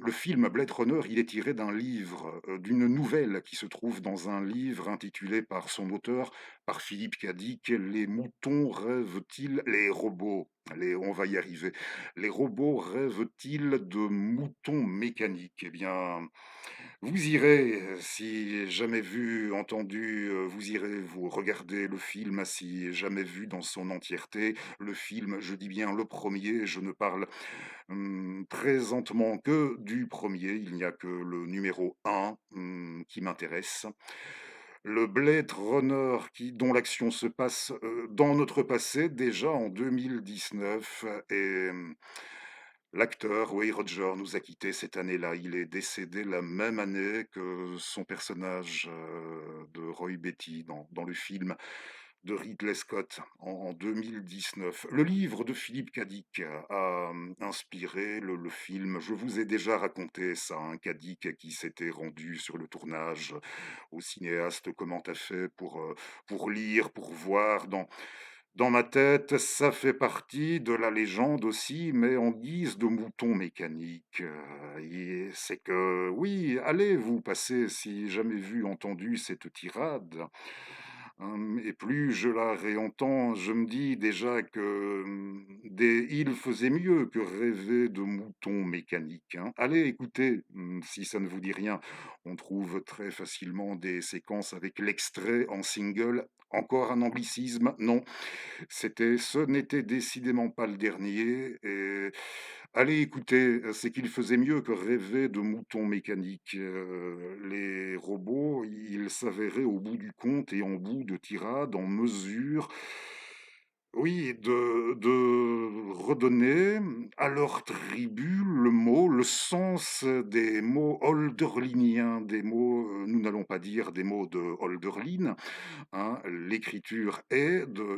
le film Blade Runner, il est tiré d'un livre, d'une nouvelle qui se trouve dans un livre intitulé par son auteur, par Philippe Cadic, «Les moutons rêvent-ils» les robots, on va y arriver. «Les robots rêvent-ils de moutons mécaniques?» Eh bien, vous irez, si jamais vu, entendu, vous irez vous regarder le film, si jamais vu dans son entièreté. Le film, je dis bien le premier, je ne parle, présentement que du premier. Il n'y a que le numéro un qui m'intéresse. Le Blade Runner dont l'action se passe, dans notre passé, déjà en 2019, et l'acteur, Way Roger, nous a quittés cette année-là. Il est décédé la même année que son personnage, de Roy Betty dans le film de Ridley Scott en 2019. Le livre de Philippe Cadic a inspiré le film. Je vous ai déjà raconté ça, hein, Cadic qui s'était rendu sur le tournage au cinéaste. Comment tu fait pour lire, pour voir dans ma tête, ça fait partie de la légende aussi, mais en guise de mouton mécanique. Et c'est que, oui, allez, vous passez, si jamais vu, entendu cette tirade, et plus je la réentends, je me dis déjà que il faisait mieux que rêver de moutons mécaniques, hein. Allez, écoutez, si ça ne vous dit rien, on trouve très facilement des séquences avec l'extrait en single. Encore un anglicisme? Non, ce n'était décidément pas le dernier. Et allez écouter, c'est qu'il faisait mieux que rêver de moutons mécaniques. Les robots, ils s'avéraient au bout du compte et en bout de tirade, en mesure, oui, de redonner à leur tribu le sens des mots holdorliniens, des mots, nous n'allons pas dire des mots de Hölderlin, hein. L'écriture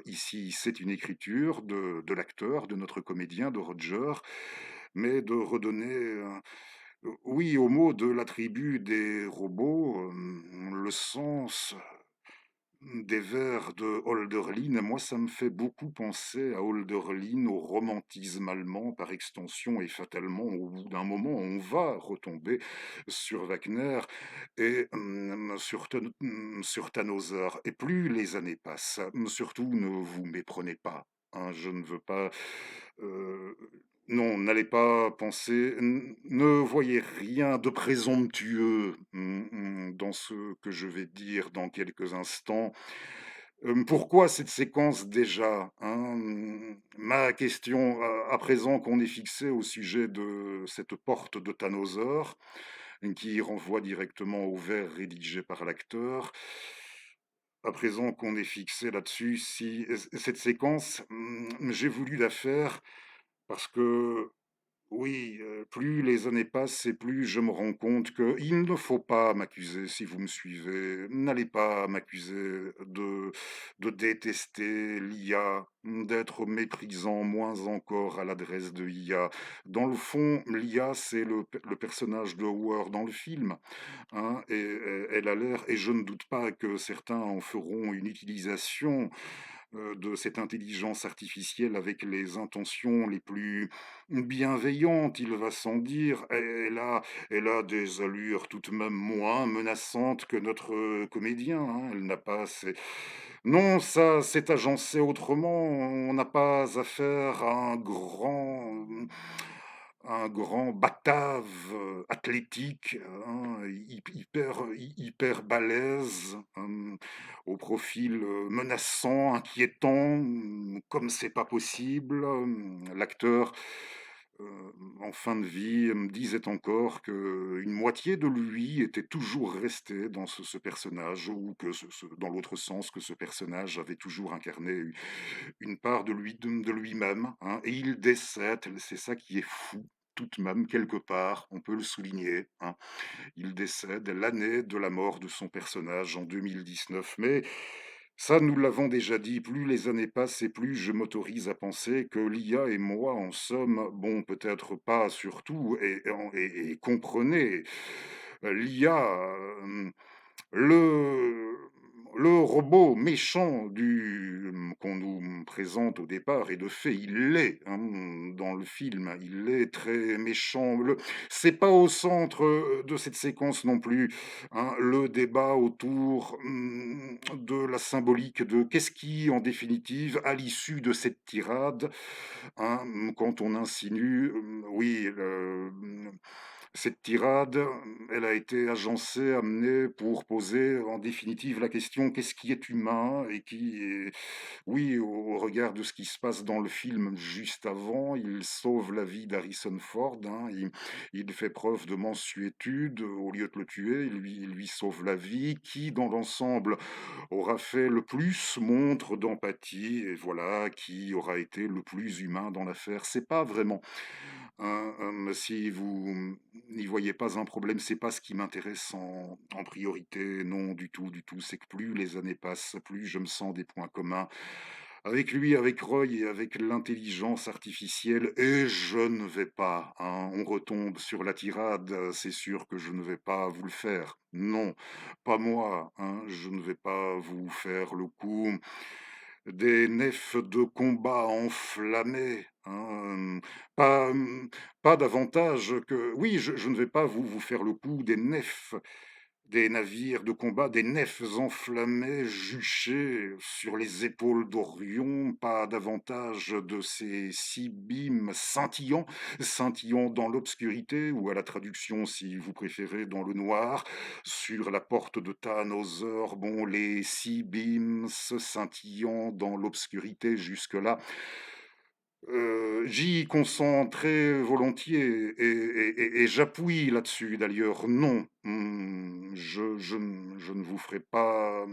ici, c'est une écriture de l'acteur, de notre comédien, de Roger, mais de redonner, oui, aux mots de la tribu des robots, le sens des vers de Hölderlin. Moi, ça me fait beaucoup penser à Hölderlin, au romantisme allemand par extension, et fatalement, au bout d'un moment, on va retomber sur Wagner et sur Tannhäuser. Et plus les années passent, surtout ne vous méprenez pas, hein, je ne veux pas... euh, non, n'allez pas penser, ne voyez rien de présomptueux dans ce que je vais dire dans quelques instants. Pourquoi cette séquence déjà, hein? Ma question, à présent qu'on est fixé au sujet de cette porte de Tannhäuser, qui renvoie directement au vers rédigé par l'acteur, à présent qu'on est fixé là-dessus, si cette séquence, j'ai voulu la faire parce que oui, plus les années passent et plus je me rends compte qu'il ne faut pas m'accuser, si vous me suivez, n'allez pas m'accuser de détester l'IA, d'être méprisant, moins encore à l'adresse de l'IA. Dans le fond, l'IA, c'est le personnage de Howard dans le film, hein, et elle a l'air, et je ne doute pas que certains en feront une utilisation de cette intelligence artificielle avec les intentions les plus bienveillantes, il va sans dire. Elle a des allures tout de même moins menaçantes que notre comédien, hein. Elle n'a pas Non, ça, c'est agencé autrement. On n'a pas affaire à un grand batave, athlétique, hein, hyper balèze, au profil, menaçant, inquiétant, comme c'est pas possible. L'acteur, en fin de vie, me disait encore qu'une moitié de lui était toujours restée dans ce personnage, ou que dans l'autre sens, que ce personnage avait toujours incarné une part de lui-même, hein, et il décède, c'est ça qui est fou, tout de même, quelque part, on peut le souligner, hein. Il décède l'année de la mort de son personnage en 2019. Mais ça, nous l'avons déjà dit, plus les années passent et plus je m'autorise à penser que l'IA et moi en sommes, bon, peut-être pas surtout, et comprenez, l'IA, le le robot méchant qu'on nous présente au départ, et de fait, il l'est, hein, dans le film, il est très méchant. C'est pas au centre, de cette séquence non plus, hein, le débat autour, de la symbolique de qu'est-ce qui, en définitive, à l'issue de cette tirade, hein, quand on insinue, oui, cette tirade, elle a été agencée, amenée pour poser en définitive la question: qu'est-ce qui est humain et qui est, oui, au regard de ce qui se passe dans le film juste avant, il sauve la vie d'Harrison Ford, hein, il fait preuve de mansuétude, au lieu de le tuer, il lui sauve la vie. Qui, dans l'ensemble, aura fait le plus montre d'empathie, et voilà, qui aura été le plus humain dans l'affaire? C'est pas vraiment si vous n'y voyez pas un problème, c'est pas ce qui m'intéresse en priorité, non, du tout, du tout. C'est que plus les années passent, plus je me sens des points communs avec lui, avec Roy et avec l'intelligence artificielle, et je ne vais pas, hein, on retombe sur la tirade, c'est sûr que je ne vais pas vous le faire. Non, pas moi, hein, je ne vais pas vous faire le coup des nefs de combat enflammées, hein, pas, pas davantage que, oui, je ne vais pas vous faire le coup des nefs, des navires de combat, des nefs enflammées juchées sur les épaules d'Orion, pas davantage de ces 6 bîmes scintillants dans l'obscurité, ou à la traduction, si vous préférez, dans le noir, sur la porte de Tannhäuser. Bon, les 6 beams scintillant dans l'obscurité jusque-là, j'y consens très volontiers, et j'appuie là-dessus d'ailleurs. Non, je ne vous ferai pas,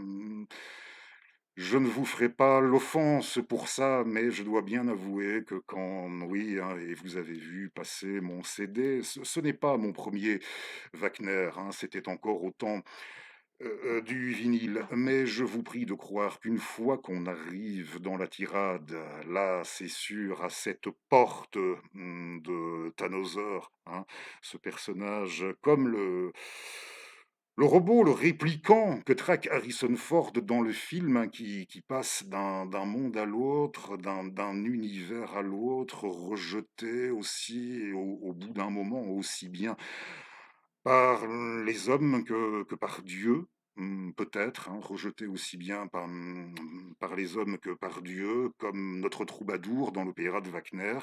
je ne vous ferai pas l'offense pour ça, mais je dois bien avouer que quand, oui, hein, et vous avez vu passer mon CD, ce n'est pas mon premier Wagner, hein, c'était encore au temps du vinyle. Mais je vous prie de croire qu'une fois qu'on arrive dans la tirade, là, c'est sûr, à cette porte, de Tannhäuser, hein, ce personnage, comme le robot, le répliquant que traque Harrison Ford dans le film, hein, qui passe d'un monde à l'autre, d'un univers à l'autre, rejeté aussi, et au bout d'un moment, aussi bien par les hommes que par Dieu, peut-être, hein, rejeté aussi bien par les hommes que par Dieu, comme notre troubadour dans l'opéra de Wagner.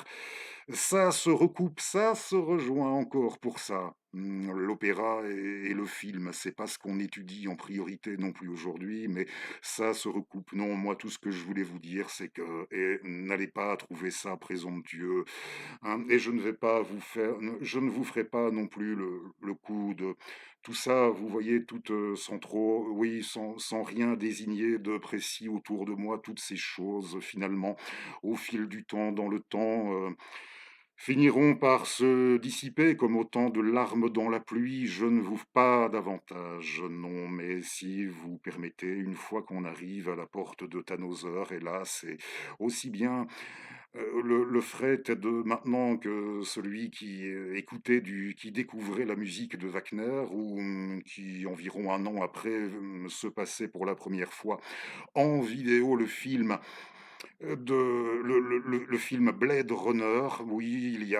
Ça se recoupe, ça se rejoint encore pour ça. L'opéra et le film, c'est pas ce qu'on étudie en priorité non plus aujourd'hui, mais ça se recoupe. Non, moi, tout ce que je voulais vous dire, c'est que, n'allez pas trouver ça présomptueux, hein, et je ne vous ferai pas non plus le coup de tout ça, vous voyez, tout, sans trop, oui, sans rien désigner de précis autour de moi, toutes ces choses, finalement, au fil du temps, dans le temps, finiront par se dissiper comme autant de larmes dans la pluie. Je ne vous pas davantage, non, mais si vous permettez, une fois qu'on arrive à la porte de Tannhäuser, et là, c'est aussi bien le fret de maintenant que celui qui écoutait qui découvrait la musique de Wagner, ou qui, environ un an après, se passait pour la première fois en vidéo le film le film Blade Runner. Oui,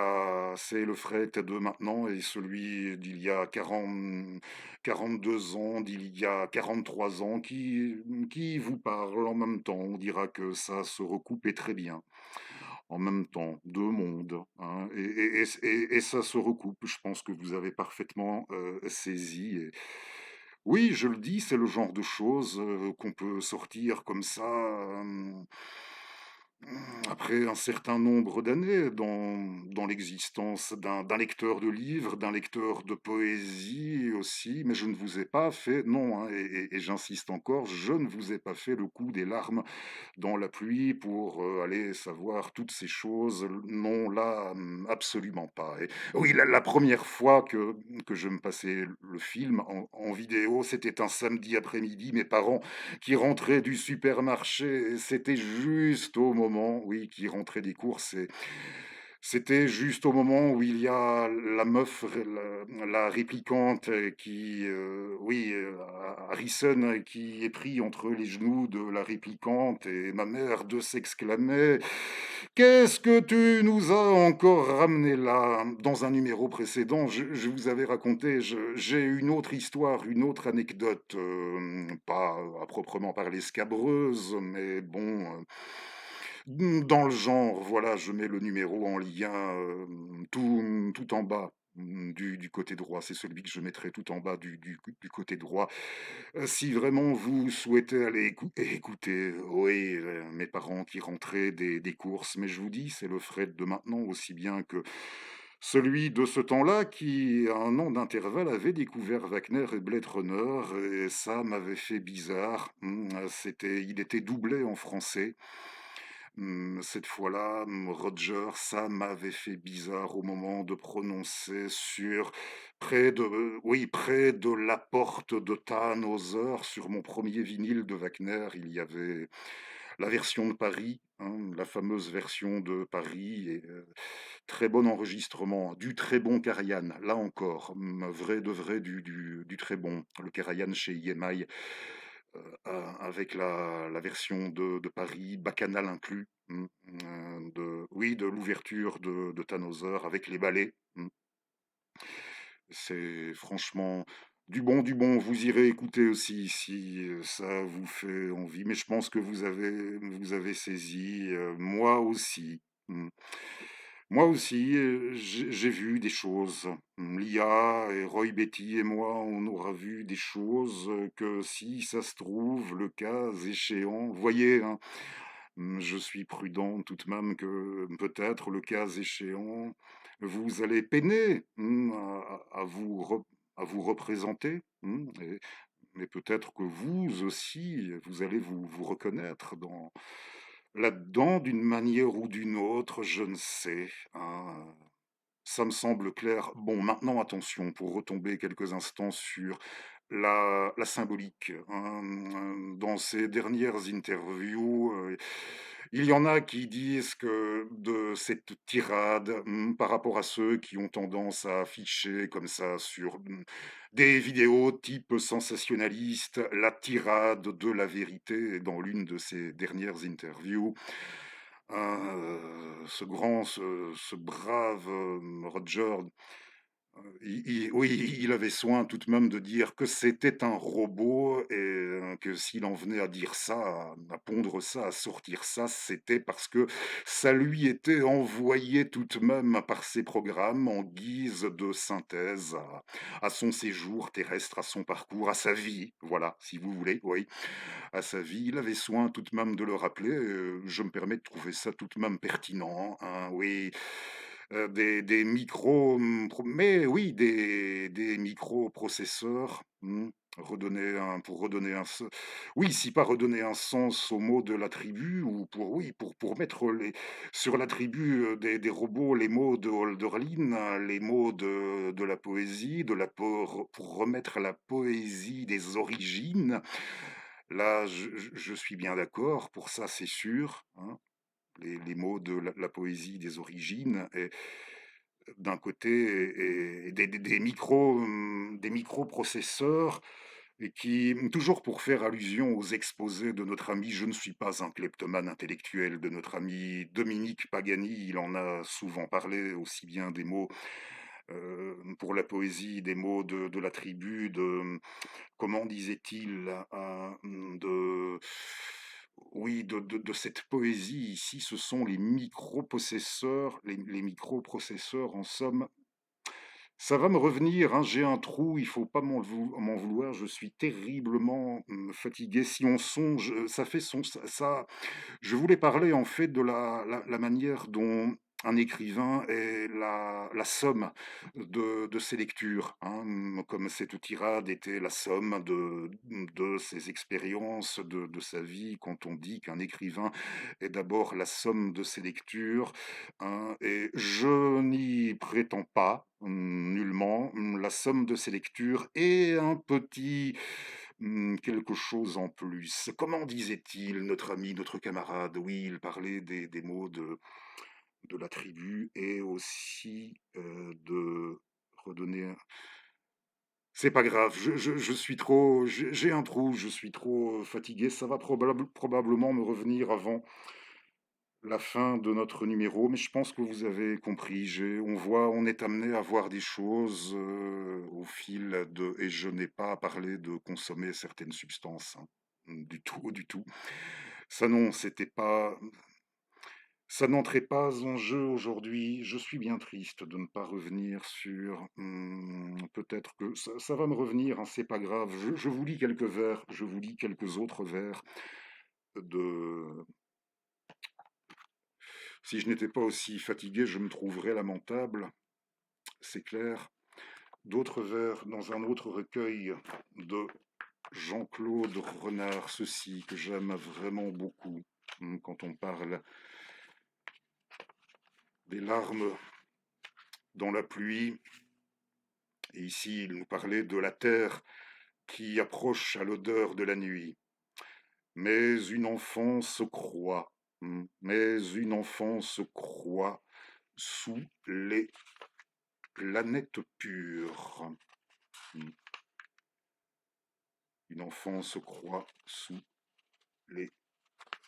c'est le fret de maintenant et celui d'il y a 42 ans, d'il y a 43 ans, qui vous parle en même temps. On dira que ça se recoupe, et très bien. en même temps, 2 mondes, hein, et ça se recoupe. Je pense que vous avez parfaitement, saisi. Et oui, je le dis, c'est le genre de choses, qu'on peut sortir comme ça, après un certain nombre d'années dans l'existence d'un lecteur de livres, d'un lecteur de poésie aussi, mais je ne vous ai pas fait non, hein, et j'insiste encore, je ne vous ai pas fait le coup des larmes dans la pluie pour, aller savoir toutes ces choses. Non, là, absolument pas. Et oui, la 1re fois que je me passais le film en vidéo, c'était un samedi après-midi. Mes parents qui rentraient du supermarché, et c'était juste au moment, oui, qui rentraient des courses, et c'était juste au moment où il y a la meuf, la réplicante, qui, oui, Harrison, qui est pris entre les genoux de la réplicante, et ma mère de s'exclamer: «Qu'est-ce que tu nous as encore ramené là?» Dans un numéro précédent, je vous avais raconté, j'ai une autre histoire, une autre anecdote, pas à proprement parler scabreuse, mais bon, dans le genre, voilà, je mets le numéro en lien, tout en bas, du côté droit. C'est celui que je mettrai tout en bas du côté droit. Si vraiment vous souhaitez aller écouter, oui, mes parents qui rentraient des courses, mais je vous dis, c'est le Fred de maintenant aussi bien que celui de ce temps-là qui, à un an d'intervalle, avait découvert Wagner et Blade Runner, et ça m'avait fait bizarre. Il était doublé en français. Cette fois-là, Roger, ça m'avait fait bizarre au moment de prononcer sur près de la porte de Tannhäuser. Sur mon premier vinyle de Wagner, il y avait la version de Paris, hein, la fameuse version de Paris, et très bon enregistrement, du très bon Karajan, là encore, vrai de vrai, du très bon. Le Karajan chez EMI, avec la version de Paris, bacchanal inclus, oui, de l'ouverture de Tannhäuser avec les ballets. C'est franchement du bon. Vous irez écouter aussi si ça vous fait envie, mais je pense que vous avez saisi, moi aussi. Mm. Moi aussi, j'ai vu des choses. Lia et Roy Betty et moi, on aura vu des choses, que si ça se trouve, le cas échéant, vous voyez, hein, je suis prudent tout de même que peut-être le cas échéant, vous allez peiner, à vous représenter, mais peut-être que vous aussi, vous allez vous reconnaître là-dedans d'une manière ou d'une autre, je ne sais, hein. Ça me semble clair. Bon, maintenant, attention, pour retomber quelques instants sur la symbolique, hein, dans ces dernières interviews, il y en a qui disent que de cette tirade, par rapport à ceux qui ont tendance à afficher comme ça sur, des vidéos type sensationnaliste, la tirade de la vérité dans l'une de ces dernières interviews. Ce brave, Roger, oui, il avait soin tout de même de dire que c'était un robot, et que s'il en venait à dire ça, à pondre ça, à sortir ça, c'était parce que ça lui était envoyé tout de même par ses programmes en guise de synthèse à son séjour terrestre, à son parcours, à sa vie, voilà, si vous voulez, oui, à sa vie. Il avait soin tout de même de le rappeler, je me permets de trouver ça tout de même pertinent, hein, oui. Des micros, mais oui, des microprocesseurs, pour redonner un se oui, si pas redonner un sens aux mots de la tribu, ou pour oui, pour mettre les sur la tribu, des robots, les mots de Hölderlin, les mots de la poésie, de la pour remettre la poésie des origines. Là, je suis bien d'accord, pour ça, c'est sûr, hein, les mots de la poésie des origines, et d'un côté, et des microprocesseurs, et qui, toujours pour faire allusion aux exposés de notre ami, je ne suis pas un kleptomane intellectuel, de notre ami Dominique Pagani, il en a souvent parlé, aussi bien des mots, pour la poésie, des mots de la tribu, comment disait-il? De oui, de cette poésie ici, ce sont les microprocesseurs, les microprocesseurs en somme. Ça va me revenir, hein, j'ai un trou, il faut pas m'en vouloir, je suis terriblement, fatigué. Si on songe, ça fait son ça je voulais parler en fait de la manière dont un écrivain est la somme de ses lectures, hein, comme cette tirade était la somme de ses expériences, de sa vie. Quand on dit qu'un écrivain est d'abord la somme de ses lectures, hein, et je n'y prétends pas, nullement, la somme de ses lectures et un petit quelque chose en plus. Comment disait-il, notre ami, notre camarade? Oui, il parlait des mots de la tribu et aussi de redonner c'est pas grave, je suis trop, j'ai un trou, je suis trop fatigué. Ça va probablement me revenir avant la fin de notre numéro, mais je pense que vous avez compris. On est amené à voir des choses au fil de, et je n'ai pas parlé de consommer certaines substances, hein, du tout, du tout. Ça non, c'était pas, ça n'entrait pas en jeu aujourd'hui. Je suis bien triste de ne pas revenir sur. Peut-être que ça va me revenir, hein, c'est pas grave. Je vous lis quelques vers, je vous lis quelques autres vers de. Si je n'étais pas aussi fatigué, je me trouverais lamentable, c'est clair. D'autres vers dans un autre recueil de Jean-Claude Renard, ceci que j'aime vraiment beaucoup, quand on parle des larmes dans la pluie. Et ici, il nous parlait de la terre qui approche à l'odeur de la nuit. Mais une enfance croît, mais une enfance croît sous les planètes pures. Une enfance croît sous les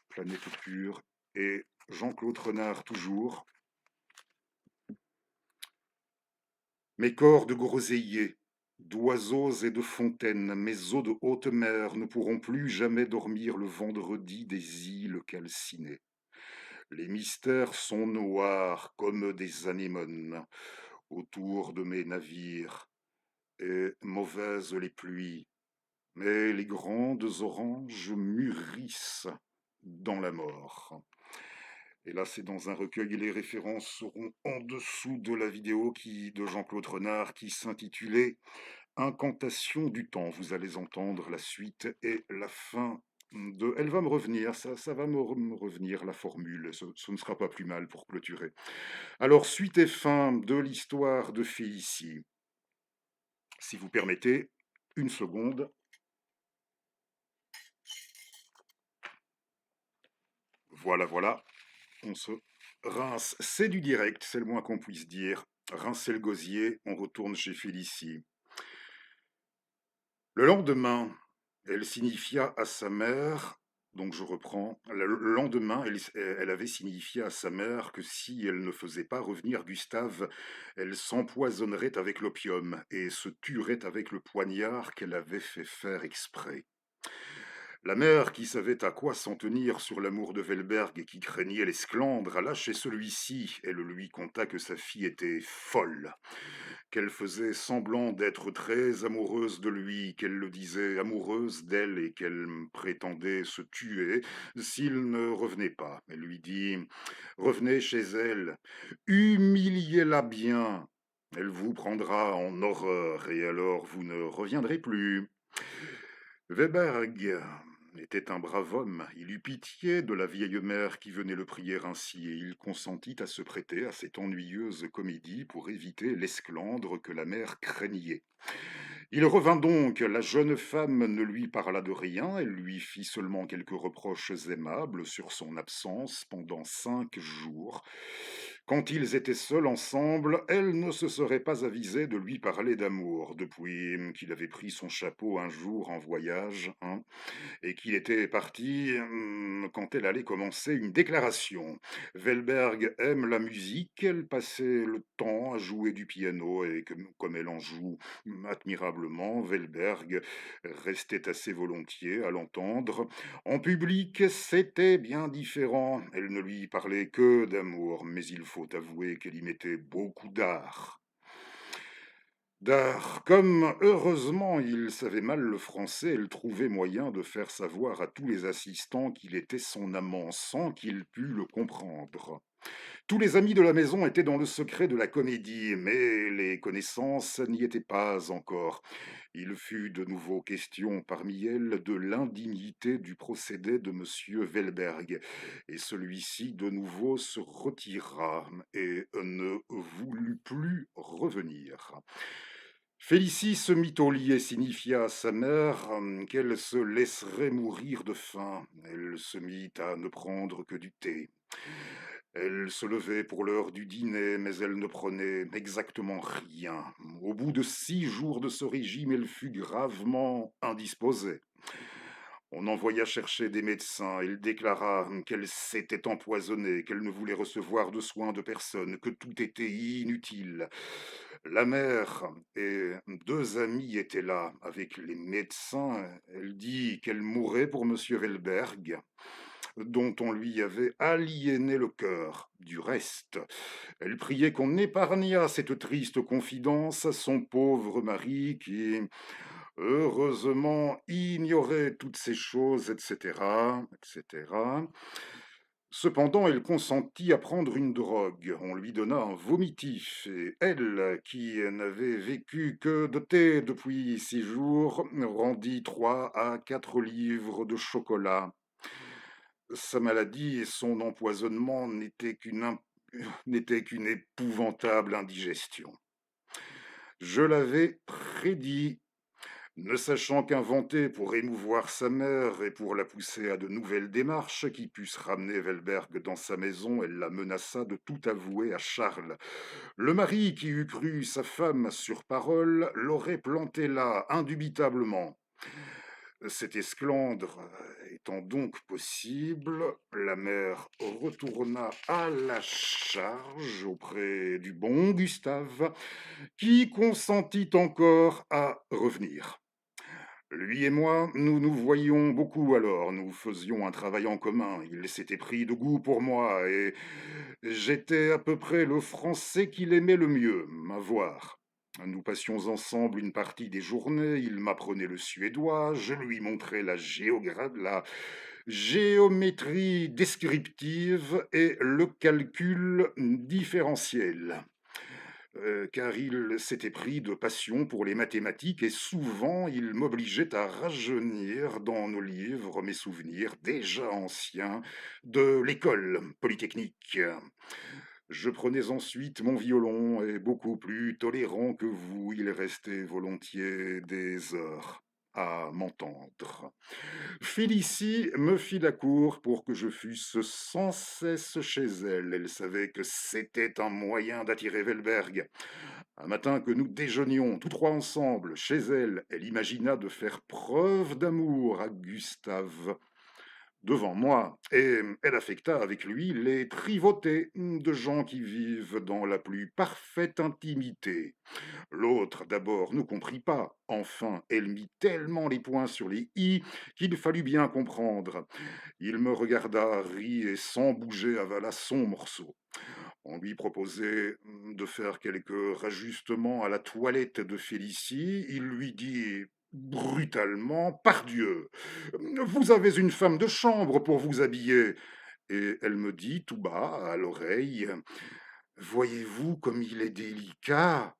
planètes pures. Et Jean-Claude Renard toujours. Mes corps de groseilliers, d'oiseaux et de fontaines, mes eaux de haute mer ne pourront plus jamais dormir le vendredi des îles calcinées. Les mystères sont noirs comme des anémones autour de mes navires, et mauvaises les pluies, mais les grandes oranges mûrissent dans la mort. Et là, c'est dans un recueil, et les références seront en dessous de la vidéo de Jean-Claude Renard qui s'intitulait Incantation du temps. Vous allez entendre la suite et la fin de. Elle va me revenir, ça va me revenir, la formule. Ce ne sera pas plus mal pour clôturer. Alors, suite et fin de l'histoire de Félicie. Si vous permettez, une seconde. Voilà, voilà. On se rince. C'est du direct, c'est le moins qu'on puisse dire. Rincer le gosier, on retourne chez Félicie. Le lendemain, elle signifia à sa mère, donc je reprends, le lendemain, elle avait signifié à sa mère que si elle ne faisait pas revenir Gustave, elle s'empoisonnerait avec l'opium et se tuerait avec le poignard qu'elle avait fait faire exprès. La mère, qui savait à quoi s'en tenir sur l'amour de Velberg et qui craignait l'esclandre, alla chez celui-ci. Elle lui conta que sa fille était folle, qu'elle faisait semblant d'être très amoureuse de lui, qu'elle le disait amoureuse d'elle et qu'elle prétendait se tuer s'il ne revenait pas. Elle lui dit: Revenez chez elle, humiliez-la bien. Elle vous prendra en horreur et alors vous ne reviendrez plus. Weberg était un brave homme. Il eut pitié de la vieille mère qui venait le prier ainsi, et il consentit à se prêter à cette ennuyeuse comédie pour éviter l'esclandre que la mère craignait. Il revint donc, la jeune femme ne lui parla de rien, elle lui fit seulement quelques reproches aimables sur son absence pendant 5 jours, Quand ils étaient seuls ensemble, elle ne se serait pas avisée de lui parler d'amour, depuis qu'il avait pris son chapeau un jour en voyage, hein, et qu'il était parti quand elle allait commencer une déclaration. Velberg aime la musique, elle passait le temps à jouer du piano et comme elle en joue admirablement, Velberg restait assez volontiers à l'entendre. En public, c'était bien différent. Elle ne lui parlait que d'amour, mais il faut avouer qu'elle y mettait beaucoup d'art. Comme heureusement il savait mal le français, elle trouvait moyen de faire savoir à tous les assistants qu'il était son amant sans qu'ils pût le comprendre. Tous les amis de la maison étaient dans le secret de la comédie, mais les connaissances n'y étaient pas encore. Il fut de nouveau question parmi elles de l'indignité du procédé de monsieur Velberg, et celui-ci de nouveau se retira et ne voulut plus revenir. Félicie se mit au lit et signifia à sa mère qu'elle se laisserait mourir de faim. Elle se mit à ne prendre que du thé. Elle se levait pour l'heure du dîner, mais elle ne prenait exactement rien. Au bout de 6 jours de ce régime, elle fut gravement indisposée. On envoya chercher des médecins. Elle déclara qu'elle s'était empoisonnée, qu'elle ne voulait recevoir de soins de personne, que tout était inutile. La mère et 2 amis étaient là avec les médecins. Elle dit qu'elle mourrait pour monsieur Velberg, dont on lui avait aliéné le cœur. Du reste, elle priait qu'on épargnât cette triste confidence à son pauvre mari qui, heureusement, ignorait toutes ces choses, etc., etc. Cependant, elle consentit à prendre une drogue. On lui donna un vomitif, et elle, qui n'avait vécu que de thé depuis 6 jours, rendit 3 à 4 livres de chocolat. Sa maladie et son empoisonnement n'étaient qu'une épouvantable indigestion. Je l'avais prédit. Ne sachant qu'inventer pour émouvoir sa mère et pour la pousser à de nouvelles démarches qui pussent ramener Velberg dans sa maison, elle la menaça de tout avouer à Charles. Le mari qui eût cru sa femme sur parole l'aurait planté là, indubitablement. Cet esclandre étant donc possible, la mère retourna à la charge auprès du bon Gustave, qui consentit encore à revenir. Lui et moi, nous nous voyions beaucoup alors, nous faisions un travail en commun. Il s'était pris de goût pour moi et j'étais à peu près le français qu'il aimait le mieux, à voir. Nous passions ensemble une partie des journées, il m'apprenait le suédois, je lui montrais la géométrie descriptive et le calcul différentiel. Car il s'était pris de passion pour les mathématiques et souvent il m'obligeait à rajeunir dans nos livres mes souvenirs déjà anciens de l'école polytechnique. Je prenais ensuite mon violon et beaucoup plus tolérant que vous, il restait volontiers des heures à m'entendre. Félicie me fit la cour pour que je fusse sans cesse chez elle. Elle savait que c'était un moyen d'attirer Velberg. Un matin que nous déjeunions tous trois ensemble chez elle, elle imagina de faire preuve d'amour à Gustave devant moi, et elle affecta avec lui les trivautés de gens qui vivent dans la plus parfaite intimité. L'autre, d'abord, ne comprit pas. Enfin, elle mit tellement les points sur les i qu'il fallut bien comprendre. Il me regarda, rit et sans bouger avala son morceau. On lui proposait de faire quelques rajustements à la toilette de Félicie. Il lui dit brutalement, pardieu, vous avez une femme de chambre pour vous habiller. Et elle me dit tout bas à l'oreille, voyez-vous comme il est délicat.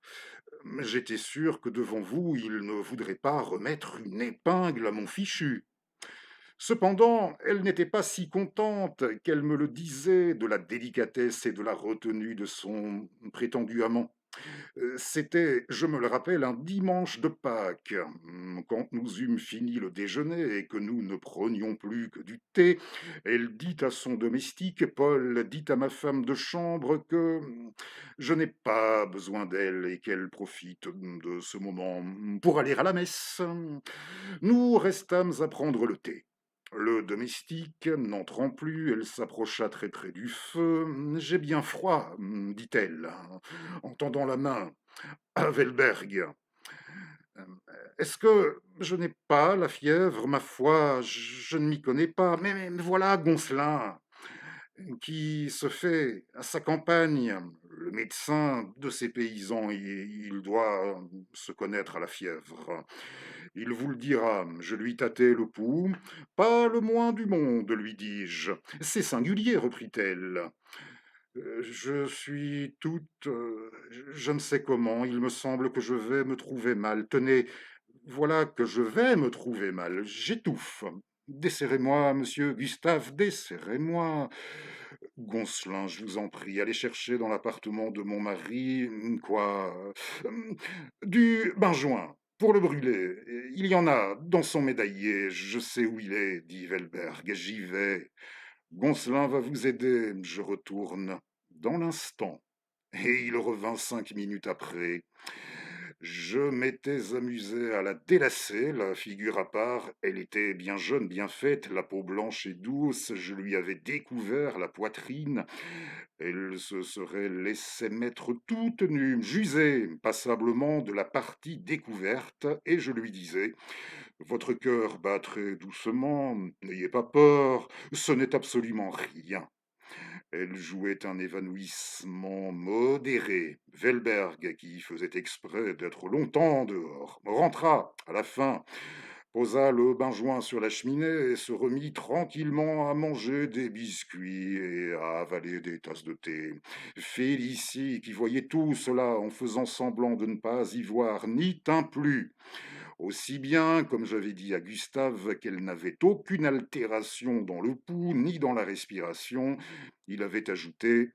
J'étais sûr que devant vous, il ne voudrait pas remettre une épingle à mon fichu. Cependant, elle n'était pas si contente qu'elle me le disait de la délicatesse et de la retenue de son prétendu amant. C'était, je me le rappelle, un dimanche de Pâques. Quand nous eûmes fini le déjeuner et que nous ne prenions plus que du thé, elle dit à son domestique: «Paul, dites à ma femme de chambre que je n'ai pas besoin d'elle et qu'elle profite de ce moment pour aller à la messe.» Nous restâmes à prendre le thé. Le domestique n'entrant plus, elle s'approcha très près du feu. «J'ai bien froid», dit-elle, en tendant la main à Velberg. Est-ce que je n'ai pas la fièvre? Ma foi, je ne m'y connais pas. Mais voilà Goncelin, qui se fait à sa campagne, le médecin de ces paysans, il doit se connaître à la fièvre. Il vous le dira, je lui tâtai le pouls. Pas le moins du monde, lui dis-je. C'est singulier, reprit-elle. Je suis toute, je ne sais comment, il me semble que je vais me trouver mal. Tenez, voilà que je vais me trouver mal, j'étouffe. Desserrez-moi, monsieur Gustave, desserrez-moi. Goncelin, je vous en prie, allez chercher dans l'appartement de mon mari, quoi, du benjoin, pour le brûler. Il y en a dans son médaillier, je sais où il est, dit Velberg, j'y vais. Goncelin va vous aider, je retourne dans l'instant. Et il revint 5 minutes après. Je m'étais amusé à la délacer, la figure à part. Elle était bien jeune, bien faite, la peau blanche et douce. Je lui avais découvert la poitrine. Elle se serait laissée mettre toute nue, j'usais passablement de la partie découverte, et je lui disais: «Votre cœur bat très doucement, n'ayez pas peur, ce n'est absolument rien.» Elle jouait un évanouissement modéré. Velberg, qui faisait exprès d'être longtemps dehors, rentra à la fin, posa le benjoin sur la cheminée et se remit tranquillement à manger des biscuits et à avaler des tasses de thé. Félicie, qui voyait tout cela en faisant semblant de ne pas y voir, n'y tint plus. Aussi bien, comme j'avais dit à Gustave, qu'elle n'avait aucune altération dans le pouls ni dans la respiration, il avait ajouté: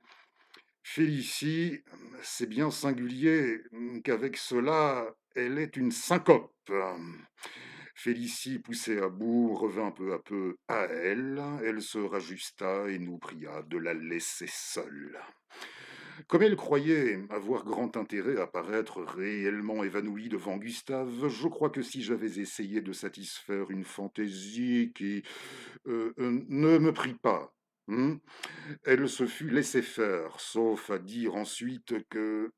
«Félicie, c'est bien singulier qu'avec cela, elle ait une syncope.» Félicie, poussée à bout, revint peu à peu à elle. Elle se rajusta et nous pria de la laisser seule. Comme elle croyait avoir grand intérêt à paraître réellement évanouie devant Gustave, je crois que si j'avais essayé de satisfaire une fantaisie qui ne me prit pas, elle se fût laissée faire, sauf à dire ensuite que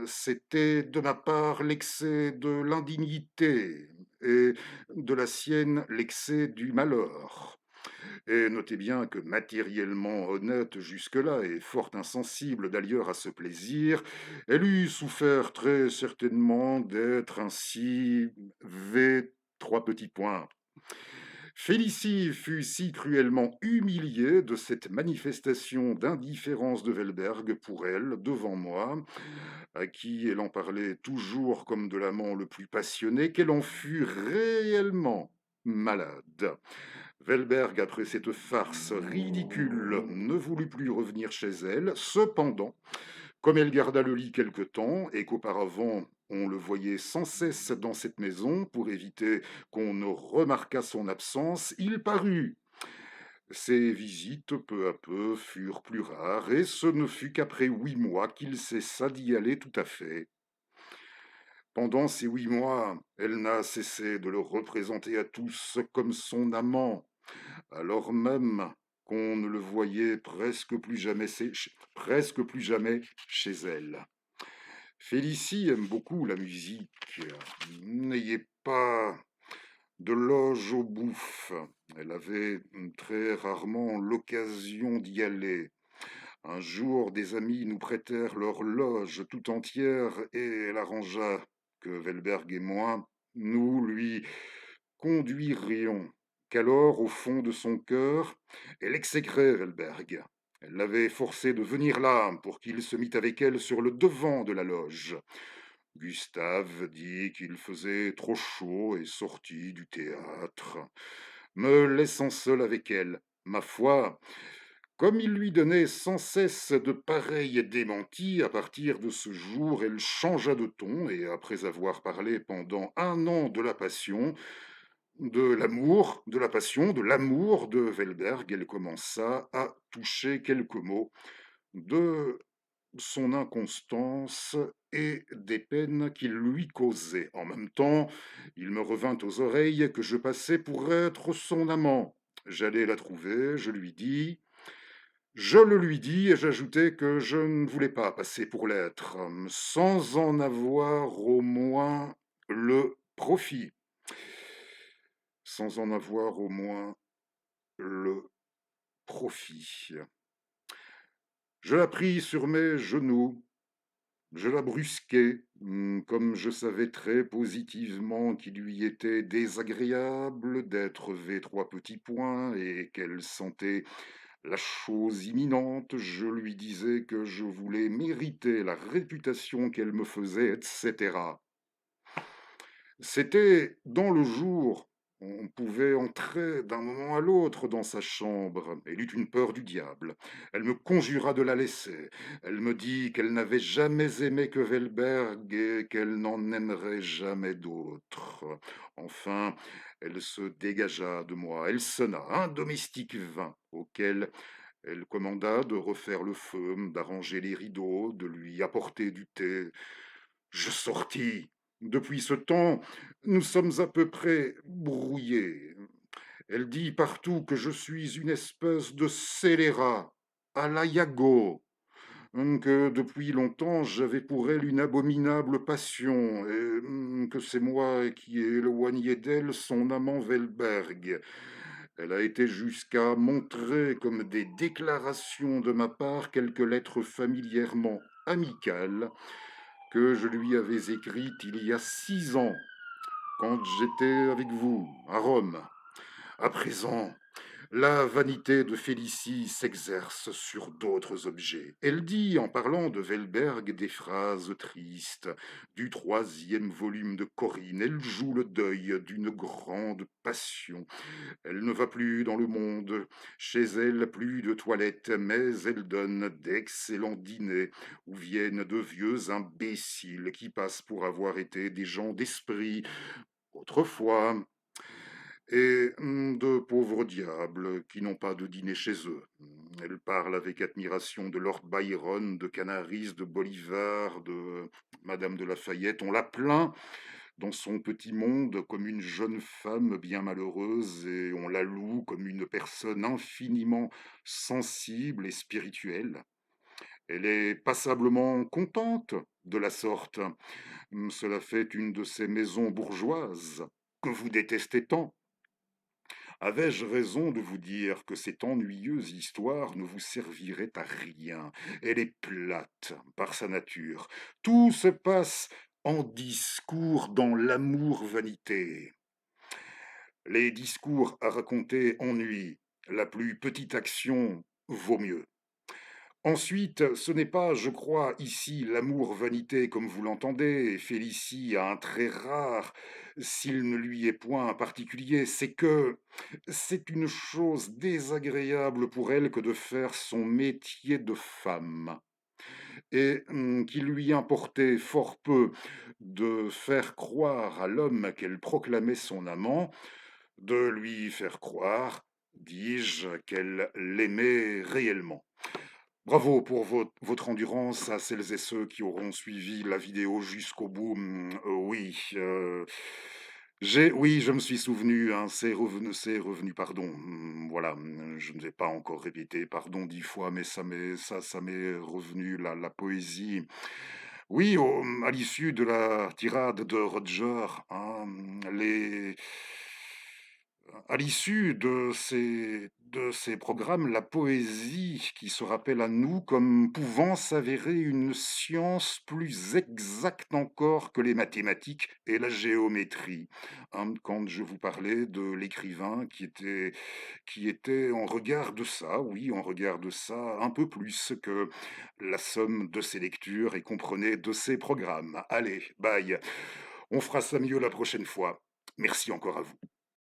c'était de ma part l'excès de l'indignité et de la sienne l'excès du malheur. Et notez bien que matériellement honnête jusque-là et fort insensible d'ailleurs à ce plaisir, elle eût souffert très certainement d'être ainsi v trois petits points. Félicie fut si cruellement humiliée de cette manifestation d'indifférence de Velberg pour elle, devant moi, à qui elle en parlait toujours comme de l'amant le plus passionné, qu'elle en fut réellement malade. Velberg, après cette farce ridicule, ne voulut plus revenir chez elle. Cependant, comme elle garda le lit quelque temps et qu'auparavant on le voyait sans cesse dans cette maison pour éviter qu'on ne remarquât son absence, il parut. Ses visites, peu à peu, furent plus rares, et ce ne fut qu'après 8 mois qu'il cessa d'y aller tout à fait. Pendant ces 8 mois, elle n'a cessé de le représenter à tous comme son amant, alors même qu'on ne le voyait presque plus jamais chez elle. Félicie aime beaucoup la musique. N'ayez pas de loge aux bouffes. Elle avait très rarement l'occasion d'y aller. Un jour, des amis nous prêtèrent leur loge tout entière et elle arrangea que Velberg et moi, nous lui conduirions, qu'alors, au fond de son cœur, elle exécrait Velberg. Elle l'avait forcé de venir là pour qu'il se mît avec elle sur le devant de la loge. Gustave dit qu'il faisait trop chaud et sortit du théâtre, me laissant seul avec elle. Ma foi, Comme il lui donnait sans cesse de pareils démentis, à partir de ce jour, elle changea de ton, et après avoir parlé pendant 1 an de la passion, de l'amour, de la passion, de l'amour de Velberg, elle commença à toucher quelques mots de son inconstance et des peines qu'il lui causait. En même temps, il me revint aux oreilles que je passais pour être son amant. J'allai la trouver, je le lui dis et j'ajoutai que je ne voulais pas passer pour l'être, sans en avoir au moins le profit, sans en avoir au moins le profit. Je la pris sur mes genoux, je la brusquai, comme je savais très positivement qu'il lui était désagréable d'être V3 petits points et qu'elle sentait la chose imminente. Je lui disais que je voulais mériter la réputation qu'elle me faisait, etc. C'était dans le jour. On pouvait entrer d'un moment à l'autre dans sa chambre. Elle eut une peur du diable. Elle me conjura de la laisser. Elle me dit qu'elle n'avait jamais aimé que Velberg et qu'elle n'en aimerait jamais d'autre. Enfin, elle se dégagea de moi. Elle sonna. Un domestique vint, auquel elle commanda de refaire le feu, d'arranger les rideaux, de lui apporter du thé. Je sortis. Depuis ce temps, nous sommes à peu près brouillés. Elle dit partout que je suis une espèce de scélérat, à la Yago, que depuis longtemps j'avais pour elle une abominable passion, et que c'est moi qui ai éloigné d'elle son amant Velberg. Elle a été jusqu'à montrer comme des déclarations de ma part quelques lettres familièrement amicales que je lui avais écrites il y a 6 ans, quand j'étais avec vous, à Rome. À présent, la vanité de Félicie s'exerce sur d'autres objets. Elle dit, en parlant de Velberg, des phrases tristes. Du 3e volume de Corinne, elle joue le deuil d'une grande passion. Elle ne va plus dans le monde. Chez elle, plus de toilettes, mais elle donne d'excellents dîners où viennent de vieux imbéciles qui passent pour avoir été des gens d'esprit autrefois et de pauvres diables qui n'ont pas de dîner chez eux. Elle parle avec admiration de Lord Byron, de Canaris, de Bolivar, de Madame de Lafayette. On la plaint dans son petit monde comme une jeune femme bien malheureuse et on la loue comme une personne infiniment sensible et spirituelle. Elle est passablement contente de la sorte. Cela fait une de ces maisons bourgeoises que vous détestez tant. Avais-je raison de vous dire que cette ennuyeuse histoire ne vous servirait à rien? Elle est plate par sa nature. Tout se passe en discours dans l'amour-vanité. Les discours à raconter ennuient. La plus petite action vaut mieux. Ensuite, ce n'est pas, je crois, ici l'amour-vanité comme vous l'entendez, et Félicie a un trait rare, s'il ne lui est point particulier, c'est que c'est une chose désagréable pour elle que de faire son métier de femme, et qu'il lui importait fort peu de faire croire à l'homme qu'elle proclamait son amant, de lui faire croire, dis-je, qu'elle l'aimait réellement. Bravo pour votre endurance à celles et ceux qui auront suivi la vidéo jusqu'au bout. Oui, oui, je me suis souvenu, hein, c'est revenu, pardon. Voilà, je ne vais pas encore répéter pardon 10 fois, mais ça m'est revenu la poésie. Oui, à l'issue de la tirade de Roger, hein, à l'issue de ces programmes, la poésie qui se rappelle à nous comme pouvant s'avérer une science plus exacte encore que les mathématiques et la géométrie. Hein, quand je vous parlais de l'écrivain qui était en regard de ça, oui, en regard de ça, un peu plus que la somme de ses lectures et comprenait de ses programmes. Allez, bye. On fera ça mieux la prochaine fois. Merci encore à vous.